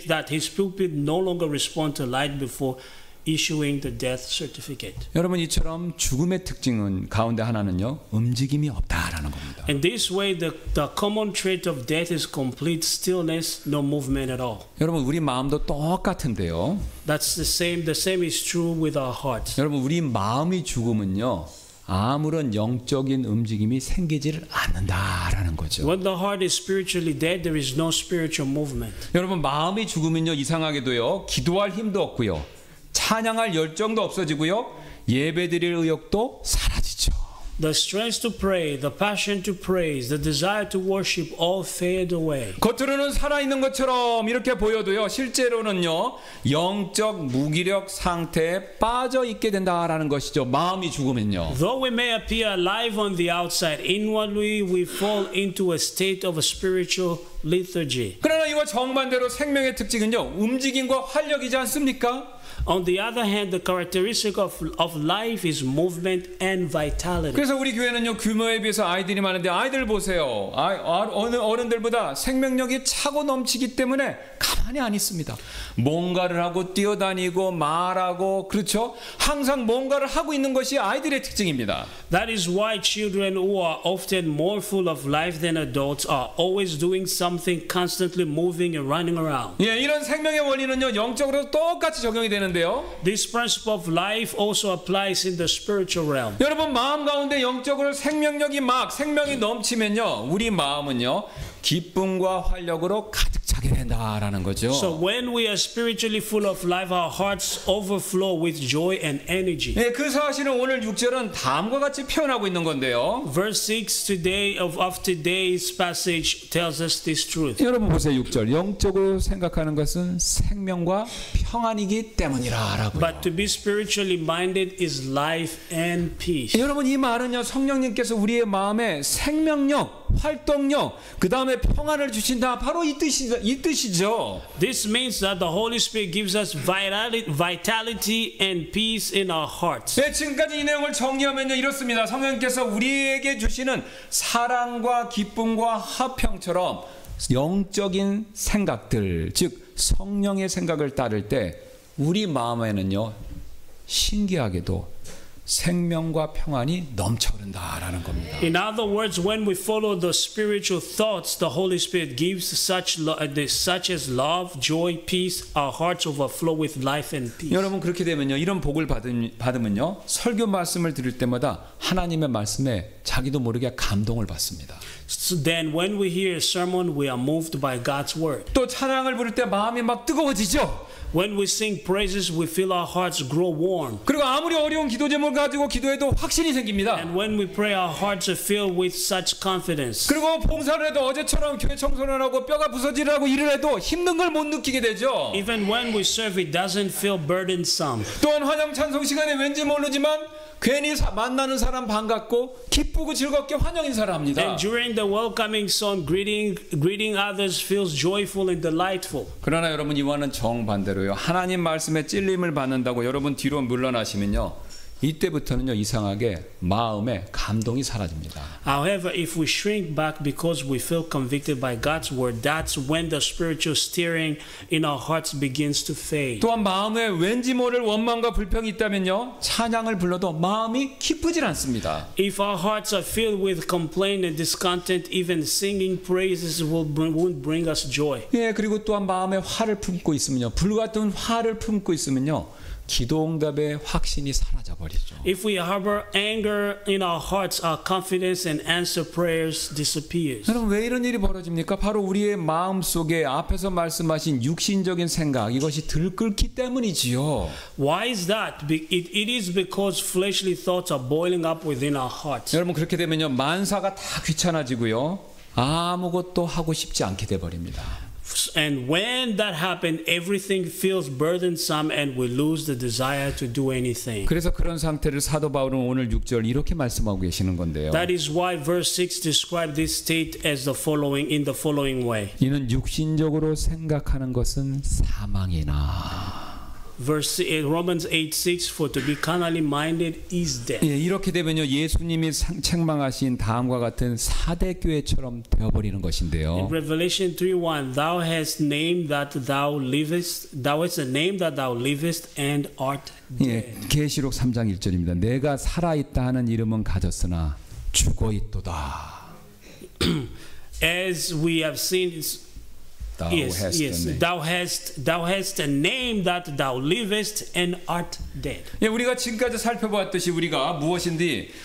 Speaker 2: that his pupil no longer respond to light before issuing the death certificate.
Speaker 1: 여러분 이처럼 죽음의 특징은 가운데 하나는요 움직임이 없다라는 겁니다.
Speaker 2: In this way, the common trait of death is complete stillness, no movement at all.
Speaker 1: 여러분 우리 마음도 똑같은데요.
Speaker 2: That's the same. The same is true with our hearts.
Speaker 1: 여러분 우리 마음이 죽으면요 아무런 영적인 움직임이 생기지를 않는다라는 거죠.
Speaker 2: When the heart is spiritually dead, there is no spiritual movement.
Speaker 1: 여러분 마음이 죽으면요 이상하게도요 기도할 힘도 없고요. 찬양할 열정도 없어지고요. 예배드릴 의욕도 사라지죠.
Speaker 2: The strength to pray, the passion to praise, the desire to worship all fade away.
Speaker 1: 겉으로는 살아있는 것처럼 이렇게 보여도요. 실제로는요. 영적 무기력 상태에 빠져 있게 된다라는 것이죠. 마음이 죽으면요.
Speaker 2: Though we may appear alive on the outside, inwardly we fall into a state of a spiritual lethargy.
Speaker 1: 그러나 이와 정반대로 생명의 특징은요. 움직임과 활력이지 않습니까?
Speaker 2: On the other hand, the characteristic of life is movement and vitality.
Speaker 1: 그래서 우리 교회는요 규모에 비해서 아이들이 많은데 아이들 보세요. 어른들보다 생명력이 차고 넘치기 때문에 가만히 안 있습니다. 뭔가를 하고 뛰어다니고 말하고 그렇죠. 항상 뭔가를 하고 있는 것이 아이들의 특징입니다.
Speaker 2: That is why children who are often more full of life than adults are always doing something, constantly moving and running around.
Speaker 1: 예, 이런 생명의 원리는요 영적으로 똑같이 적용이 되는데요.
Speaker 2: This principle of life also applies in the spiritual realm.
Speaker 1: 여러분 마음 가운데 영적으로 생명력이 생명이 넘치면요 우리 마음은요 기쁨과 활력으로 가득 차게 된다라는 거죠.
Speaker 2: So when we are spiritually full of life, our hearts overflow with joy and energy.
Speaker 1: 네, 그 사실은 오늘 6절은 다음과 같이 표현하고 있는 건데요.
Speaker 2: Verse 6 today of today's passage tells us this truth.
Speaker 1: 여러분 보세요. 6절. 영적으로 생각하는 것은 생명과 평안이기 때문이라라고요.
Speaker 2: But to be spiritually minded is life and peace.
Speaker 1: 여러분 이 말은요. 성령님께서 우리의 마음에 생명력, 활동력, 그 다음에 평안을 주신다. 바로 이 뜻이죠.
Speaker 2: This means that the Holy Spirit gives us vitality and peace in our hearts.
Speaker 1: 네, 지금까지 이 내용을 정리하면요 이렇습니다. 성령님께서 우리에게 주시는 사랑과 기쁨과 화평처럼 영적인 생각들, 즉 성령의 생각을 따를 때 우리 마음에는요 신기하게도 생명과 평안이 넘쳐흐른다라는 겁니다.
Speaker 2: In other words, when we follow the spiritual thoughts the Holy Spirit gives, such as love, joy, peace, our hearts overflow with life and peace.
Speaker 1: 여러분 그렇게 되면요 이런 복을 받으면요 설교 말씀을 들을 때마다 하나님의 말씀에 자기도 모르게 감동을 받습니다.
Speaker 2: So then when we hear a sermon, we are moved by God's word.
Speaker 1: 또 찬양을 부를 때 마음이 막 뜨거워지죠.
Speaker 2: When we sing praises, we feel our hearts grow warm.
Speaker 1: 그리고 아무리 어려운 기도 제목을 가지고 기도해도 확신이 생깁니다.
Speaker 2: And when we pray, our hearts are filled with such confidence.
Speaker 1: 그리고 봉사를 해도 어제처럼 교회 청소를 하고 뼈가 부서지라고 일을 해도 힘든 걸 못 느끼게 되죠.
Speaker 2: Even when we serve, it doesn't feel burdensome.
Speaker 1: 또한 환영 찬송 시간에 왠지 모르지만 괜히 만나는 사람 반갑고 기쁘고 즐겁게 환영 인사를 합니다.
Speaker 2: And during the welcoming song, greeting others feels joyful and delightful.
Speaker 1: 그러나 여러분 이와는 정반대로요. 하나님 말씀에 찔림을 받는다고 여러분 뒤로 물러나시면요. 이때부터는요 이상하게 마음에 감동이 사라집니다.
Speaker 2: However, if we shrink back because we feel convicted by God's word, that's when the spiritual stirring in our hearts begins to fade.
Speaker 1: 또한 마음에 왠지 모를 원망과 불평이 있다면요 찬양을 불러도 마음이 기쁘질 않습니다.
Speaker 2: If our hearts are filled with complaint and discontent, even singing praises won't bring us joy.
Speaker 1: 예, 그리고 또한 마음에 화를 품고 있으면요 불같은 화를 품고 있으면요 기도응답의 확신이 사라져 버리죠.
Speaker 2: If we harbor anger in our hearts, our confidence and answer prayers disappears.
Speaker 1: 여러분 왜 이런 일이 벌어집니까? 바로 우리의 마음 속에 앞에서 말씀하신 육신적인 생각 이것이 들끓기 때문이지요.
Speaker 2: Why is that? It is because fleshly thoughts are boiling up within our hearts.
Speaker 1: 여러분 그렇게 되면요 만사가 다 귀찮아지고요 아무것도 하고 싶지 않게 돼 버립니다.
Speaker 2: And when that happens, everything feels burdensome and we lose the desire to do anything.
Speaker 1: 그래서 그런 상태를 사도 바울은 오늘 6절 이렇게 말씀하고 계시는 건데요.
Speaker 2: That is why verse 6 describes this state as the following in the following way.
Speaker 1: 이는 육신적으로 생각하는 것은 사망이나.
Speaker 2: Romans 8:6 For to be carnally minded is death.
Speaker 1: 예, 이렇게 되면요 예수님이 책망하신 다음과 같은 사대 교회처럼 되어버리는 것인데요.
Speaker 2: In Revelation 3:1 Thou hast named that thou livest, thou hast a name that thou livest and art dead.
Speaker 1: 예, 계시록 3장 1절입니다. 내가 살아있다 하는 이름은 가졌으나 죽어있도다.
Speaker 2: As we have seen.
Speaker 1: Thou
Speaker 2: Yes,
Speaker 1: hast
Speaker 2: yes.
Speaker 1: a name.
Speaker 2: Thou hast a name that thou livest and art dead.
Speaker 1: 예, 우리가 지금까지 살펴보았듯이 우리가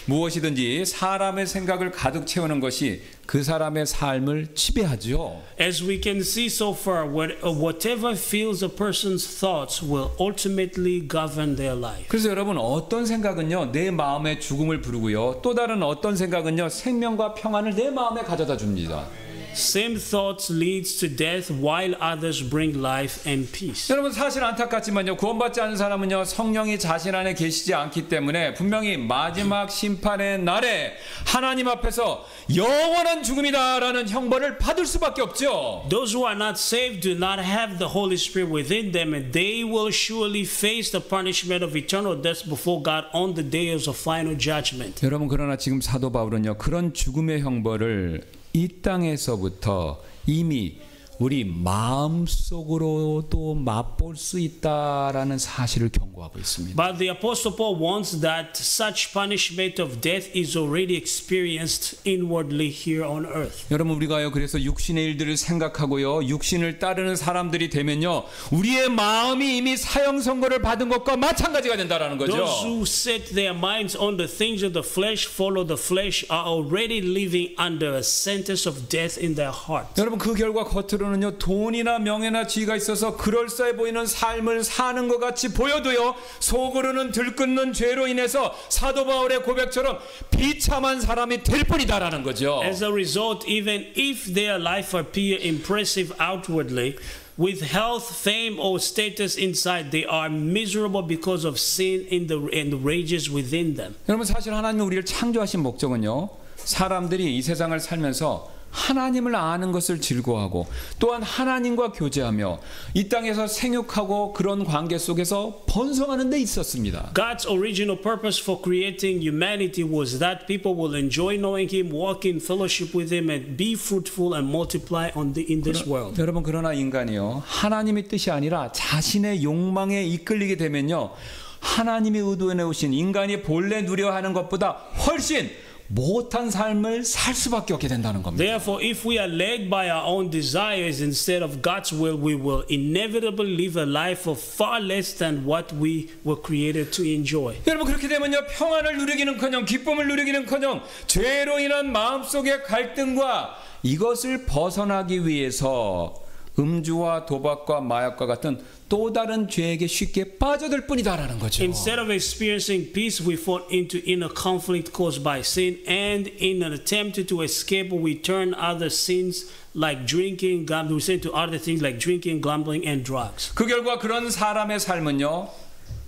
Speaker 1: 무엇이든지 사람의 생각을 가득 채우는 것이 그 사람의 삶을 지배하죠.
Speaker 2: As we can see so far, whatever fills a person's thoughts will ultimately govern their life.
Speaker 1: 그래서 여러분 어떤 생각은요 내 마음에 죽음을 부르고요 또 다른 어떤 생각은요 생명과 평안을 내 마음에 가져다 줍니다.
Speaker 2: Same thoughts leads to death, while others bring life and peace.
Speaker 1: 여러분 사실 안타깝지만요 구원받지 않은 사람은요 성령이 자신 안에 계시지 않기 때문에 분명히 마지막 심판의 날에 하나님 앞에서 영원한 죽음이다라는 형벌을 받을 수밖에 없죠.
Speaker 2: Those who are not saved do not have the Holy Spirit within them, and they will surely face the punishment of eternal death before God on the day of the final judgment.
Speaker 1: 여러분 그러나 지금 사도 바울은요 그런 죽음의 형벌을 이 땅에서부터 이미 우리 마음속으로도 맛볼 수 있다라는 사실을 경고하고 있습니다.
Speaker 2: But the Apostle Paul warns that such punishment of death is already experienced inwardly here on earth.
Speaker 1: 여러분 우리가요 그래서 육신의 일들을 생각하고요 육신을 따르는 사람들이 되면요 우리의 마음이 이미 사형 선고를 받은 것과 마찬가지가 된다라는 거죠.
Speaker 2: Those who set their minds on the things of the flesh, follow the flesh, are already living under a sentence of death in their heart.
Speaker 1: 여러분 그 결과 겉으로는요 돈이나 명예나 지위가 있어서 그럴싸해 보이는 삶을 사는 것 같이 보여도요 속으로는 들끓는 죄로 인해서 사도 바울의 고백처럼 비참한 사람이 될 뿐이다라는 거죠.
Speaker 2: As a result, even if their life appear impressive outwardly, with health, fame, or status inside, they are miserable because of sin and rages within them.
Speaker 1: 여러분 사실 하나님이 우리를 창조하신 목적은요 사람들이 이 세상을 살면서 하나님을 아는 것을 즐거워하고 또한 하나님과 교제하며 이 땅에서 생육하고 그런 관계 속에서 번성하는 데 있었습니다.
Speaker 2: God's original purpose for creating humanity was that people will enjoy knowing Him, walk in fellowship with Him, and be fruitful and multiply in this world.
Speaker 1: 여러분 그러나 인간이요 하나님의 뜻이 아니라 자신의 욕망에 이끌리게 되면요 하나님이 의도해 놓으신 인간이 본래 누려하는 것보다 훨씬 못한 삶을 살 수밖에 없게 된다는 겁니다.
Speaker 2: Therefore, if we are led by our own desires instead of God's will, we will inevitably live a life of far less than what we were created to enjoy.
Speaker 1: 여러분 그렇게 되면요 평안을 누리기는커녕 기쁨을 누리기는커녕 죄로 인한 마음속의 갈등과 이것을 벗어나기 위해서 음주와 도박과 마약과 같은 또 다른 죄에게 쉽게 빠져들 뿐이다라는 거죠.
Speaker 2: Instead of experiencing peace, we fall into inner conflict caused by sin, and in an attempt to escape, we turn other sins like drinking, gambling, we say to other things like drinking, gambling, and drugs.
Speaker 1: 그 결과 그런 사람의 삶은요,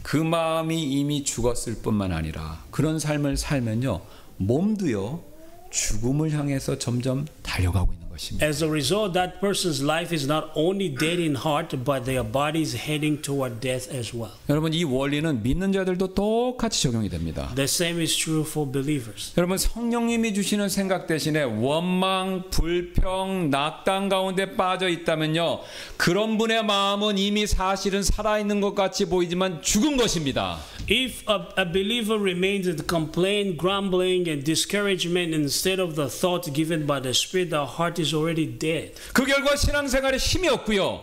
Speaker 1: 그 마음이 이미 죽었을 뿐만 아니라 그런 삶을 살면요, 몸도요 죽음을 향해서 점점 달려가고 있는 것입니다.
Speaker 2: As a result, that person's life is not only dead in heart, but their body is heading toward death as well.
Speaker 1: 여러분 이 원리는 믿는 자들도 똑같이 적용이 됩니다.
Speaker 2: The same is true for believers.
Speaker 1: 여러분 성령님이 주시는 생각 대신에 원망, 불평, 낙담 가운데 빠져 있다면요, 그런 분의 마음은 이미 사실은 살아있는 것 같이 보이지만 죽은 것입니다.
Speaker 2: If a believer remains in complaint, grumbling, and discouragement instead of the thought given by the Spirit, the heart is already dead.
Speaker 1: 그 결과 신앙생활에 힘이 없고요,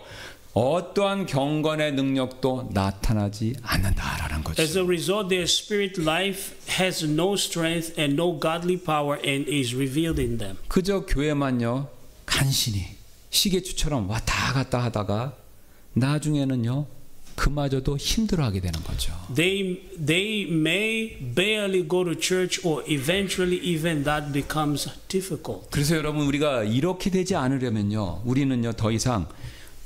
Speaker 1: 어떠한 경건의 능력도 나타나지 않는다라는 거죠.
Speaker 2: As a result, their spirit life has no strength and no godly power and is revealed in them.
Speaker 1: 그저 교회만요 간신히 시계추처럼 왔다 갔다 하다가 나중에는요 그마저도 힘들어하게 되는 거죠.
Speaker 2: They may barely go to church, or eventually even that becomes difficult.
Speaker 1: 그래서 여러분 우리가 이렇게 되지 않으려면요, 우리는요 더 이상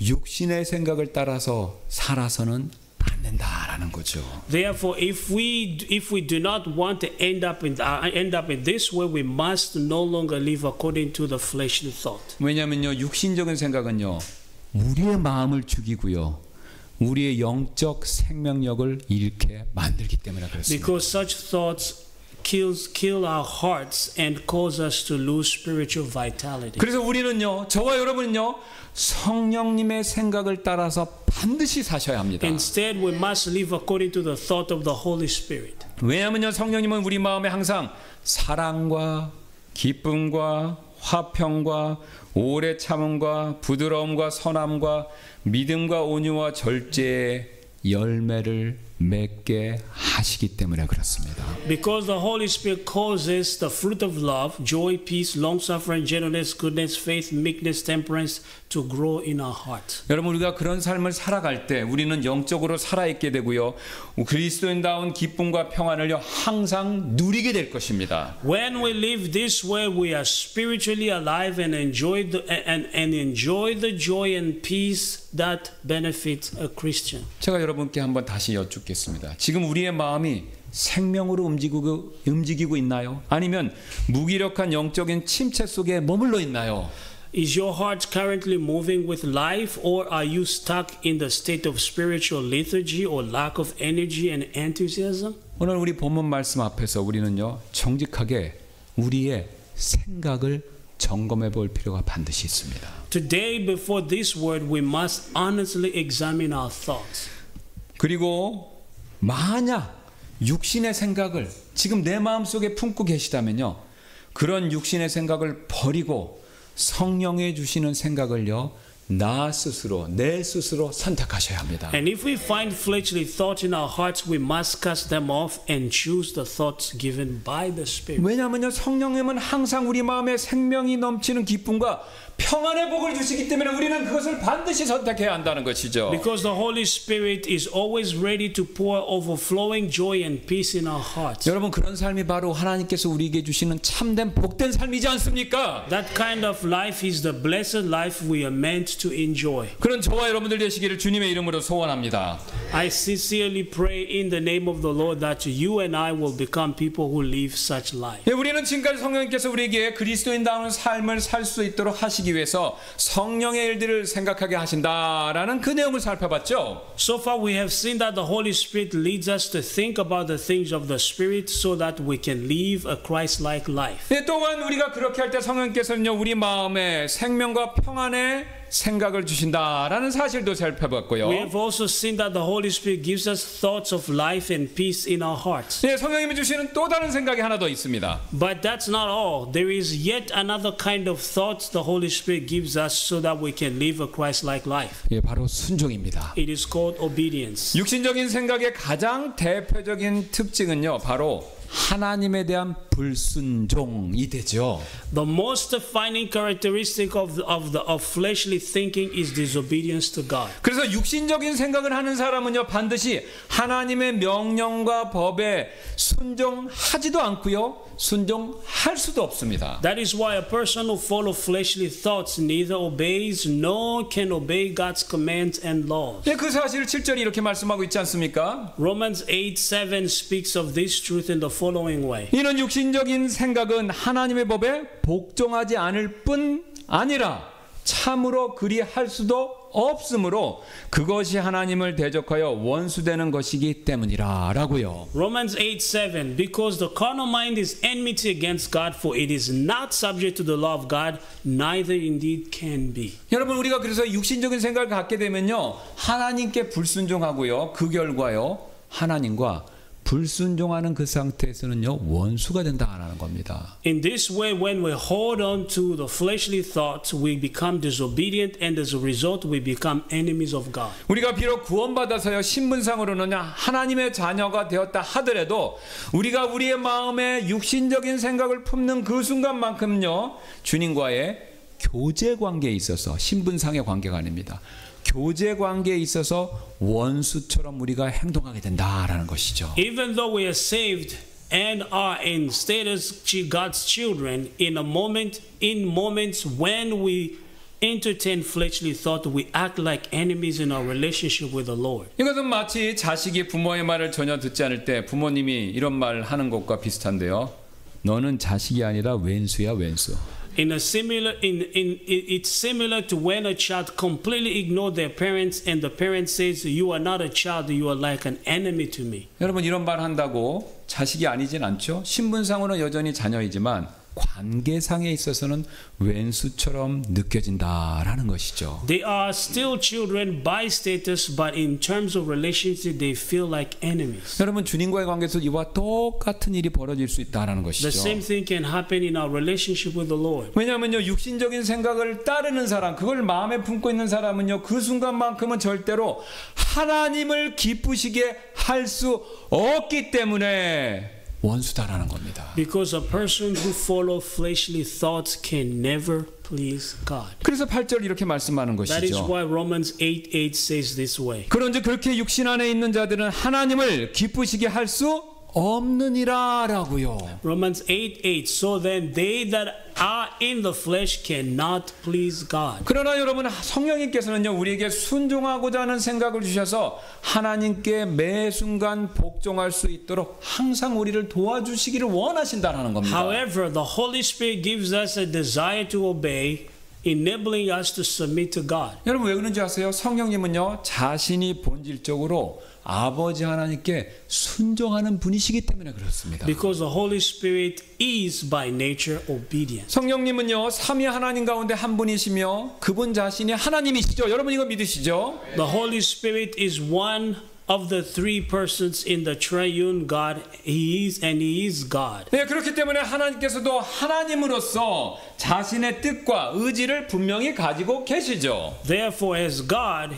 Speaker 1: 육신의 생각을 따라서 살아서는 안 된다라는 거죠.
Speaker 2: Therefore, if we do not want to end up in this way, we must no longer live according to the fleshly thought.
Speaker 1: 왜냐하면요 육신적인 생각은요 우리의 마음을 죽이고요, 우리의 영적 생명력을 잃게 만들기 때문에 그렇습니다.
Speaker 2: Because such thoughts kill our hearts and cause us to lose spiritual vitality.
Speaker 1: 그래서 우리는요, 저와 여러분은요, 성령님의 생각을 따라서 반드시 사셔야 합니다.
Speaker 2: Instead, we must live according to the thought of the Holy Spirit.
Speaker 1: 왜냐하면요, 성령님은 우리 마음에 항상 사랑과 기쁨과 화평과 오래 참음과 부드러움과 선함과 믿음과 온유와 절제의 열매를 맺게 하시기 때문에 그렇습니다.
Speaker 2: Because the Holy Spirit causes the fruit of love, joy, peace, long-suffering, gentleness, goodness, faith, meekness, temperance to grow in our hearts.
Speaker 1: 여러분 우리가 그런 삶을 살아갈 때 우리는 영적으로 살아있게 되고요, 그리스도인다운 기쁨과 평안을요 항상 누리게 될 것입니다.
Speaker 2: When we live this way, we are spiritually alive and enjoy the joy and peace that benefits a Christian.
Speaker 1: 제가 여러분께 한번 다시 여쭙겠습니다. 지금 우리의 마음이 생명으로 움직이고 있나요? 아니면 무기력한 영적인 침체 속에 머물러 있나요?
Speaker 2: Is your heart currently moving with life, or are you stuck in the state of spiritual lethargy or lack of energy and enthusiasm?
Speaker 1: 오늘 우리 본문 말씀 앞에서 우리는요 정직하게 우리의 생각을 점검해 볼 필요가 반드시 있습니다.
Speaker 2: Today, before this word, we must honestly examine our thoughts.
Speaker 1: 그리고 만약 육신의 생각을 지금 내 마음속에 품고 계시다면요. 그런 육신의 생각을 버리고 성령이 주시는 생각을요. 나 스스로, 내 스스로 선택하셔야 합니다.
Speaker 2: And if we find fleshly thoughts in our hearts, we must cast them off and choose the thoughts given by the Spirit.
Speaker 1: 왜냐하면요. 성령님은 항상 우리 마음에 생명이 넘치는 기쁨과 평안의 복을 주시기 때문에 우리는 그것을 반드시 선택해야 한다는 것이죠.
Speaker 2: Because the Holy Spirit is always ready to pour overflowing joy and peace in our hearts.
Speaker 1: 여러분 그런 삶이 바로 하나님께서 우리에게 주시는 참된 복된 삶이지 않습니까?
Speaker 2: That kind of life is the blessed life we are meant to enjoy.
Speaker 1: 그런 저와 여러분들 되시기를 주님의 이름으로 소원합니다.
Speaker 2: I sincerely pray in the name of the Lord that you and I will become people who live such life.
Speaker 1: 예, 우리는 지금까지 성령님께서 우리에게 그리스도인다운 삶을 살 수 있도록 하시기 위해서 성령의 일들을 생각하게 하신다라는 그 내용을 살펴봤죠.
Speaker 2: So far we have seen that the Holy Spirit leads us to think about the things of the Spirit so that we can live a Christ-like life.
Speaker 1: 예, 또한 우리가 그렇게 할 때 성령께서는요 우리 마음에 생명과 평안의 생각을 주신다라는 사실도 살펴봤고요.
Speaker 2: We have also seen that the Holy Spirit gives us thoughts of life and peace in our hearts.
Speaker 1: 예, 성령님이 주시는 또 다른 생각이 하나 더 있습니다.
Speaker 2: But that's not all. There is yet another kind of thoughts the Holy Spirit gives us so that we can live a Christ-like life.
Speaker 1: 예, 바로 순종입니다.
Speaker 2: It is called obedience.
Speaker 1: 육신적인 생각의 가장 대표적인 특징은요, 바로 하나님에 대한 불순종이 되죠.
Speaker 2: The most defining characteristic of fleshly thinking is disobedience to God.
Speaker 1: 그래서 육신적인 생각을 하는 사람은요 반드시 하나님의 명령과 법에 순종하지도 않고요 순종할 수도 없습니다.
Speaker 2: That is why a person who follows fleshly thoughts neither obeys nor can obey God's commands and laws.
Speaker 1: 예, 그 사실을 7절이 이렇게 말씀하고 있지 않습니까?
Speaker 2: Romans 8:7 speaks of this truth in the following way.
Speaker 1: 이는 육신적인 생각은 하나님의 법에 복종하지 않을 뿐 아니라 참으로 그리할 수도 없으므로 그것이 하나님을 대적하여 원수되는 것이기 때문이라라고요.
Speaker 2: Romans 8:7 Because the carnal mind is enmity against God, for it is not subject to the law of God, neither indeed can be.
Speaker 1: 여러분 우리가 그래서 육신적인 생각을 갖게 되면요 하나님께 불순종하고요 그 결과요 하나님과 불순종하는 그 상태에서는요 원수가 된다라는 겁니다.
Speaker 2: In this way, when we hold on to the fleshly thoughts, we become disobedient, and as a result, we become enemies of God.
Speaker 1: 우리가 비록 구원받아서요 신분상으로는 하나님의 자녀가 되었다 하더라도 우리가 우리의 마음에 육신적인 생각을 품는 그 순간만큼요 주님과의 교제 관계에 있어서 신분상의 관계가 아닙니다. 교제 관계에 있어서 원수처럼 우리가 행동하게 된다라는 것이죠.
Speaker 2: Even though we are saved and are in status God's children, in moments when we entertain fleshly thought, we act like enemies in our relationship with the Lord.
Speaker 1: 이것은 마치 자식이 부모의 말을 전혀 듣지 않을 때 부모님이 이런 말 하는 것과 비슷한데요. 너는 자식이 아니라 왼수야 왼수.
Speaker 2: It's similar to when a child completely ignores their parents and the parent says, "You are not a child, you are like an enemy to me."
Speaker 1: 여러분 이런 말 한다고 자식이 아니진 않죠. 신분상으로는 여전히 자녀이지만 관계상에 있어서는 왼수처럼 느껴진다라는 것이죠.
Speaker 2: They are still children by status, but in terms of relationship, they feel like enemies.
Speaker 1: 여러분 주님과의 관계에서 이와 똑같은 일이 벌어질 수 있다라는 것이죠.
Speaker 2: The same thing can happen in our relationship with the Lord.
Speaker 1: 왜냐하면요 육신적인 생각을 따르는 사람, 그걸 마음에 품고 있는 사람은요 그 순간만큼은 절대로 하나님을 기쁘시게 할 수 없기 때문에 원수다라는 겁니다.
Speaker 2: Because a person who follows fleshly thoughts can never please God.
Speaker 1: 그래서 8절 이렇게 말씀하는
Speaker 2: That is
Speaker 1: 것이죠.
Speaker 2: why Romans 8:8 says this way.
Speaker 1: 그런즉 그렇게 육신 안에 있는 자들은 하나님을 기쁘시게 할 수 없느니라라고요.
Speaker 2: Romans 8:8 So then they that are in the flesh cannot please God.
Speaker 1: 그러나 여러분 성령님께서는요 우리에게 순종하고자 하는 생각을 주셔서 하나님께 매 순간 복종할 수 있도록 항상 우리를 도와주시기를 원하신다라는 겁니다.
Speaker 2: However, the Holy Spirit gives us a desire to obey enabling us to submit to God.
Speaker 1: 여러분 왜 그런지 아세요? 성령님은요 자신이 본질적으로 아버지 하나님께 순종하는 분이시기 때문에 그렇습니다.
Speaker 2: Because the Holy Spirit is by nature obedient.
Speaker 1: 성령님은요 삼위 하나님 가운데 한 분이시며 그분 자신이 하나님이시죠. 여러분 이거 믿으시죠?
Speaker 2: The Holy Spirit is one of the three persons in the triune God. He is God.
Speaker 1: 네, 그렇기 때문에 하나님께서도 하나님으로서 자신의 뜻과 의지를 분명히 가지고 계시죠.
Speaker 2: Therefore, as God,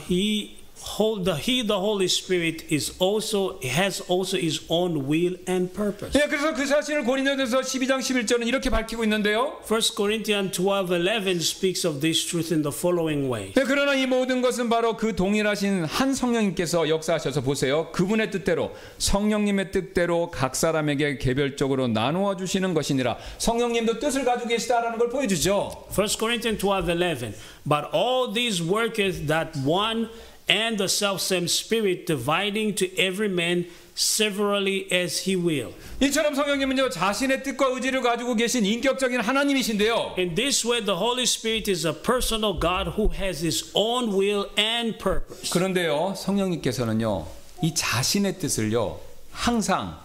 Speaker 2: the Holy Spirit has also his own will and purpose.
Speaker 1: 네, 그래서 그 사실을 고린도전서 12장 11절은 이렇게 밝히고 있는데요.
Speaker 2: 1 Corinthians 12:11 speaks of this truth in the following way.
Speaker 1: 네, 그러나 이 모든 것은 바로 그 동일하신 한 성령님께서 역사하셔서 보세요. 그분의 뜻대로 성령님의 뜻대로 각 사람에게 개별적으로 나누어 주시는 것이니라. 성령님도 뜻을 가지고 계시다라는 걸 보여주죠.
Speaker 2: 1 Corinthians 12:11 But all these worketh that one and the selfsame Spirit, dividing to every man severally as he will.
Speaker 1: 이처럼 성령님은요 자신의 뜻과 의지를 가지고 계신 인격적인 하나님이신데요.
Speaker 2: In this way, the Holy Spirit is a personal God who has his own will and purpose.
Speaker 1: 그런데요 성령님께서는요 이 자신의 뜻을요 항상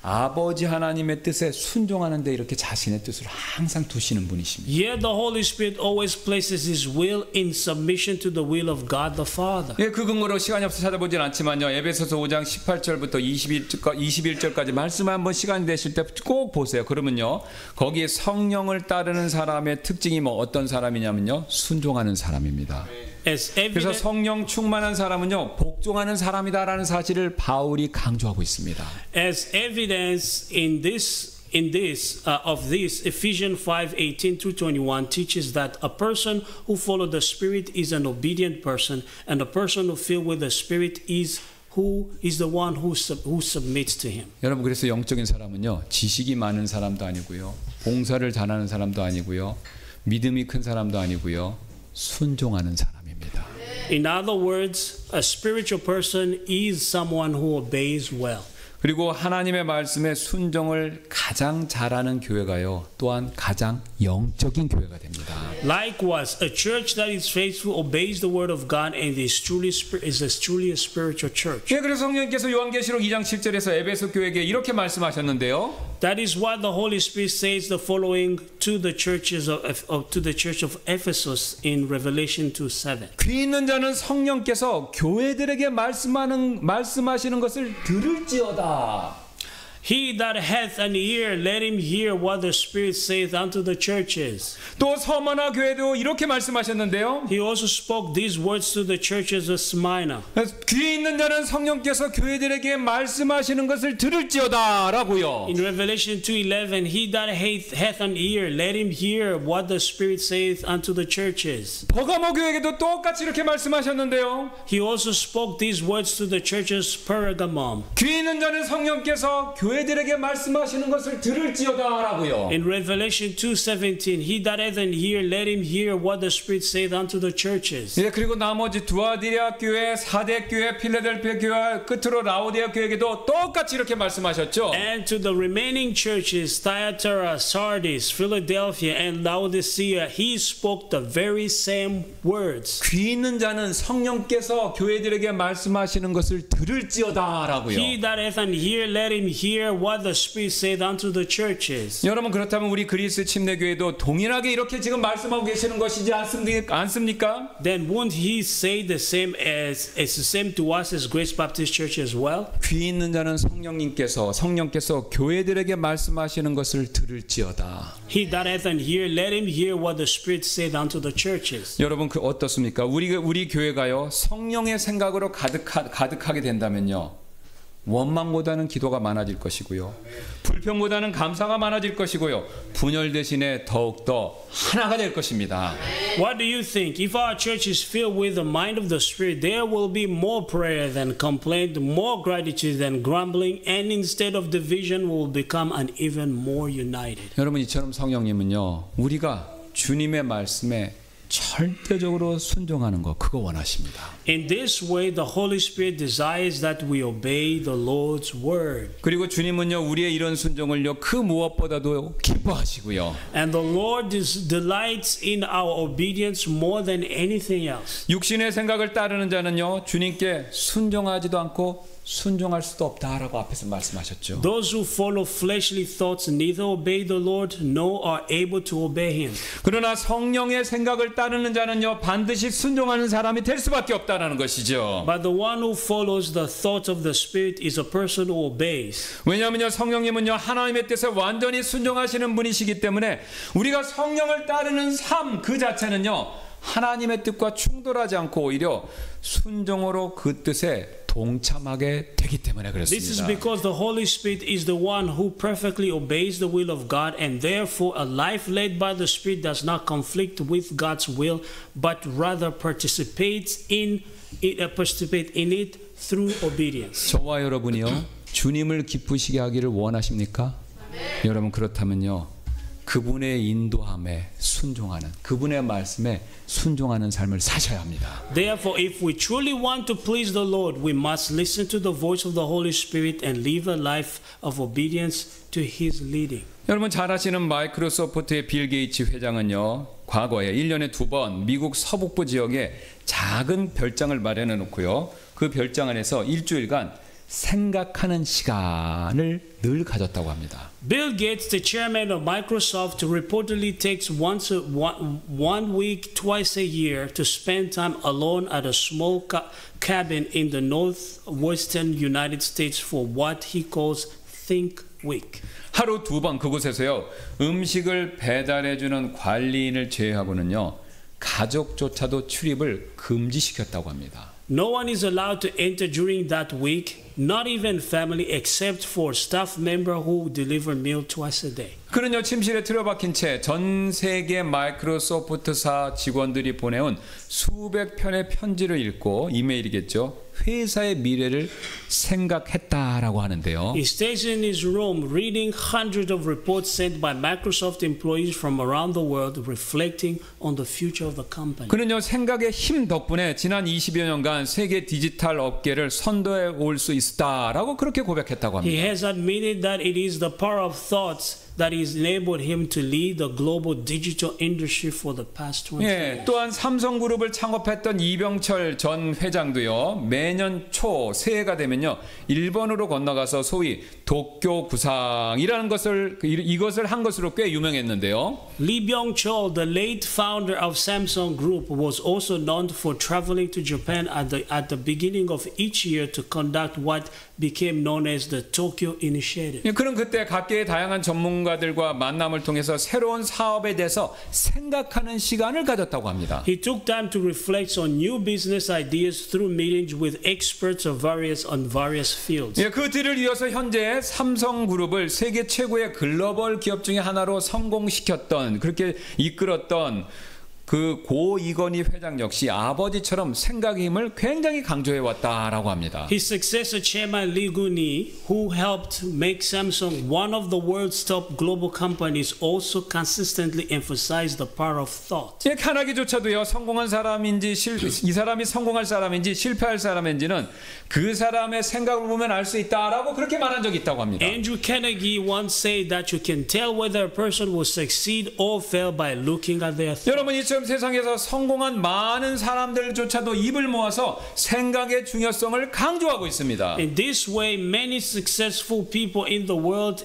Speaker 1: 아버지 하나님의 뜻에 순종하는데 이렇게 자신의 뜻을 항상 두시는 분이십니다.
Speaker 2: Yet the Holy Spirit always places his will in submission to the will of God the Father.
Speaker 1: 예, 그 근거로 시간이 없어 찾아보진 않지만요. 에베소서 5장 18절부터 21절까지 말씀 한번 시간이 되실 때 꼭 보세요. 그러면요. 거기에 성령을 따르는 사람의 특징이 뭐 어떤 사람이냐면요. 순종하는 사람입니다.
Speaker 2: As
Speaker 1: 그래서
Speaker 2: evident,
Speaker 1: 성령 충만한 사람은요. 복종하는 사람이다라는 사실을 바울이 강조하고 있습니다.
Speaker 2: as evidence in this Ephesians 5:18 through 21 teaches that a person who follows the Spirit is an obedient person, and a person who filled with the Spirit is the one who submits to him.
Speaker 1: 여러분 그래서 영적인 사람은요. 지식이 많은 사람도 아니고요. 봉사를 잘하는 사람도 아니고요. 믿음이 큰 사람도 아니고요. 순종하는 사람입니다.
Speaker 2: In other words, a spiritual person is someone who obeys well.
Speaker 1: 그리고 하나님의 말씀에 순종을 가장 잘하는 교회가요. 또한 가장 영적인 교회가 됩니다.
Speaker 2: Likewise, a church that is faithful obeys the word of God and is truly a spiritual church.
Speaker 1: 예, 그래서 성령께서 요한계시록 2장 7절에서 에베소 교회에게 이렇게 말씀하셨는데요.
Speaker 2: That is what the Holy Spirit says the following to the church of Ephesus in Revelation 2:7.
Speaker 1: 귀 있는 자는 성령께서 교회들에게 말씀하시는 것을 들을지어다.
Speaker 2: He that hath an ear, let him hear what the Spirit saith unto the churches.
Speaker 1: 또 서머나 교회도 이렇게 말씀하셨는데요.
Speaker 2: He also spoke these words to the churches of Smyrna.
Speaker 1: 귀 있는 자는 성령께서 교회들에게 말씀하시는 것을 들을지어다라고요.
Speaker 2: In Revelation 2:11, he that hath an ear, let him hear what the Spirit saith unto the churches.
Speaker 1: 버가모 교회에게도 똑같이 이렇게 말씀하셨는데요.
Speaker 2: He also spoke these words to the churches Pergamum.
Speaker 1: 귀 있는 자는 성령께서 교회들에게 말씀하시는 것을 들을지어다라고요.
Speaker 2: In Revelation 2:17, he that hath an ear, let him hear what the Spirit saith unto the churches.
Speaker 1: 예, 그리고 나머지 두아디라 교회, 사대 교회, 필라델피아 교회, 끝으로 라오디아 교회에게도 똑같이 이렇게 말씀하셨죠.
Speaker 2: And to the remaining churches, Thyatira, Sardis, Philadelphia, and Laodicea, he spoke the very same words.
Speaker 1: 귀 있는 자는 성령께서 교회들에게 말씀하시는 것을 들을지어다라고요.
Speaker 2: He that hath an ear, let him hear what the Spirit saith unto the churches.
Speaker 1: 여러분 그렇다면 우리 그리스 침례교회도 동일하게 이렇게 지금 말씀하고 계시는 것이지 않습니까?
Speaker 2: Then won't he say the same to us as Grace Baptist Church as well?
Speaker 1: 귀 있는 자는 성령께서 교회들에게 말씀하시는 것을 들을지어다.
Speaker 2: He that hath an ear, let him hear what the Spirit saith unto the churches.
Speaker 1: 여러분 그 어떻습니까? 우리 교회가요 성령의 생각으로 가득하게 된다면요. 원망보다는 기도가 많아질 것이고요. 불평보다는 감사가 많아질 것이고요. 분열 대신에 더욱더 하나가 될 것입니다.
Speaker 2: What do you think? If our church is filled with the mind of the Spirit, there will be more prayer than complaint, more gratitude than grumbling, and instead of division, we will become an even more united.
Speaker 1: 여러분 이처럼 성령님은요. 우리가 주님의 말씀에 절대적으로 순종하는 거 그거 원하십니다.
Speaker 2: In this way, the Holy Spirit desires that we obey the Lord's word.
Speaker 1: 그리고 주님은요 우리의 이런 순종을요 그 무엇보다도 기뻐하시고요.
Speaker 2: And the Lord delights in our obedience more than anything else.
Speaker 1: 육신의 생각을 따르는 자는요 주님께 순종하지도 않고 순종할 수도 없다라고 앞에서 말씀하셨죠.
Speaker 2: Those who follow fleshly thoughts neither obey the Lord nor are able to obey Him.
Speaker 1: 그러나 성령의 생각을 따르는 자는요 반드시 순종하는 사람이 될 수밖에 없다라는 것이죠.
Speaker 2: But the one who follows the thoughts of the Spirit is a person who obeys.
Speaker 1: 왜냐하면요 성령님은요 하나님의 뜻에 완전히 순종하시는 분이시기 때문에 우리가 성령을 따르는 삶 그 자체는요 하나님의 뜻과 충돌하지 않고 오히려 순종으로 그 뜻에 동참하게 되기 때문에
Speaker 2: This is
Speaker 1: 그렇습니다.
Speaker 2: because the Holy Spirit is the one who perfectly obeys the will of God, and therefore a life led by the Spirit does not conflict with God's will, but rather participates in it through obedience.
Speaker 1: 저와 여러분이요 주님을 기쁘시게 하기를 원하십니까? 여러분 그렇다면요 그분의 인도함에 순종하는 그분의 말씀에 순종하는 삶을 사셔야 합니다.
Speaker 2: Therefore, if we truly want to please the Lord, we must listen to the voice of the Holy Spirit and live a life of obedience to His leading.
Speaker 1: 여러분 잘 아시는 마이크로소프트의 빌 게이츠 회장은요 과거에 1년에 2번 미국 서북부 지역에 작은 별장을 마련해 놓고요 그 별장 안에서 일주일간 생각하는 시간을 늘 가졌다고 합니다.
Speaker 2: Bill Gates, the chairman of Microsoft, reportedly takes one week, twice a year to spend time alone at a small cabin in the northwestern United States for what he calls Think Week.
Speaker 1: 하루 2번 그곳에서요 음식을 배달해주는 관리인을 제외하고는요 가족조차도 출입을 금지시켰다고 합니다.
Speaker 2: No one is allowed to enter during that week, not even family, except for staff member who deliver meal twice a day.
Speaker 1: 그는요 침실에 틀어박힌 채 전 세계 마이크로소프트사 직원들이 보내온 수백 편의 편지를 읽고 이메일이겠죠. 회사의 미래를 생각했다라고 하는데요.
Speaker 2: He stays in his room reading hundreds of reports sent by Microsoft employees from around the world reflecting on the future of the company.
Speaker 1: 그는요 생각의 힘 덕분에 지난 20여 년간 세계 디지털 업계를 선도해 올 수 있다라고 그렇게 고백했다고
Speaker 2: He
Speaker 1: 합니다.
Speaker 2: has admitted that it is the power of thoughts that has enabled him to lead the global digital industry for the past 20 years.
Speaker 1: 또한 삼성그룹을 창업했던 이병철 전 회장도요 매년 초 새해가 되면요 일본으로 건너가서 소위 도쿄 구상이라는 이것을 한 것으로 꽤 유명했는데요.
Speaker 2: Lee Byung-chul, the late founder of Samsung Group, was also known for traveling to Japan at the beginning of each year to conduct what became known as the Tokyo Initiative.
Speaker 1: 그는 그때 각계의 다양한 전문가들과 만남을 통해서 새로운 사업에 대해서 생각하는 시간을 가졌다고 합니다.
Speaker 2: He took time to reflect on new business ideas through meetings with experts on various fields.
Speaker 1: 그 뒤를 이어서 현재 삼성그룹을 세계 최고의 글로벌 기업 중에 하나로 성공시켰던 그렇게 이끌었던 그 고 이건희 회장 역시 아버지처럼 생각의 힘을 굉장히 강조해 왔다라고 합니다.
Speaker 2: His successor, Chairman Lee Gun-hee, who helped make Samsung one of the world's top global companies, also consistently emphasized the power of thought.
Speaker 1: 카나기조차도요 성공한 사람인지 이 사람이 성공할 사람인지 실패할 사람인지는 그 사람의 생각을 보면 알 수 있다라고 그렇게 말한 적이 있다고 합니다.
Speaker 2: Andrew Carnegie once said that you can tell whether a person will succeed or fail by looking at their thoughts.
Speaker 1: 여러분 이처럼 세상에서 성공한 많은 사람들조차도 입을 모아서 생각의 중요성을 강조하고 있습니다.
Speaker 2: In this way, many successful people in the world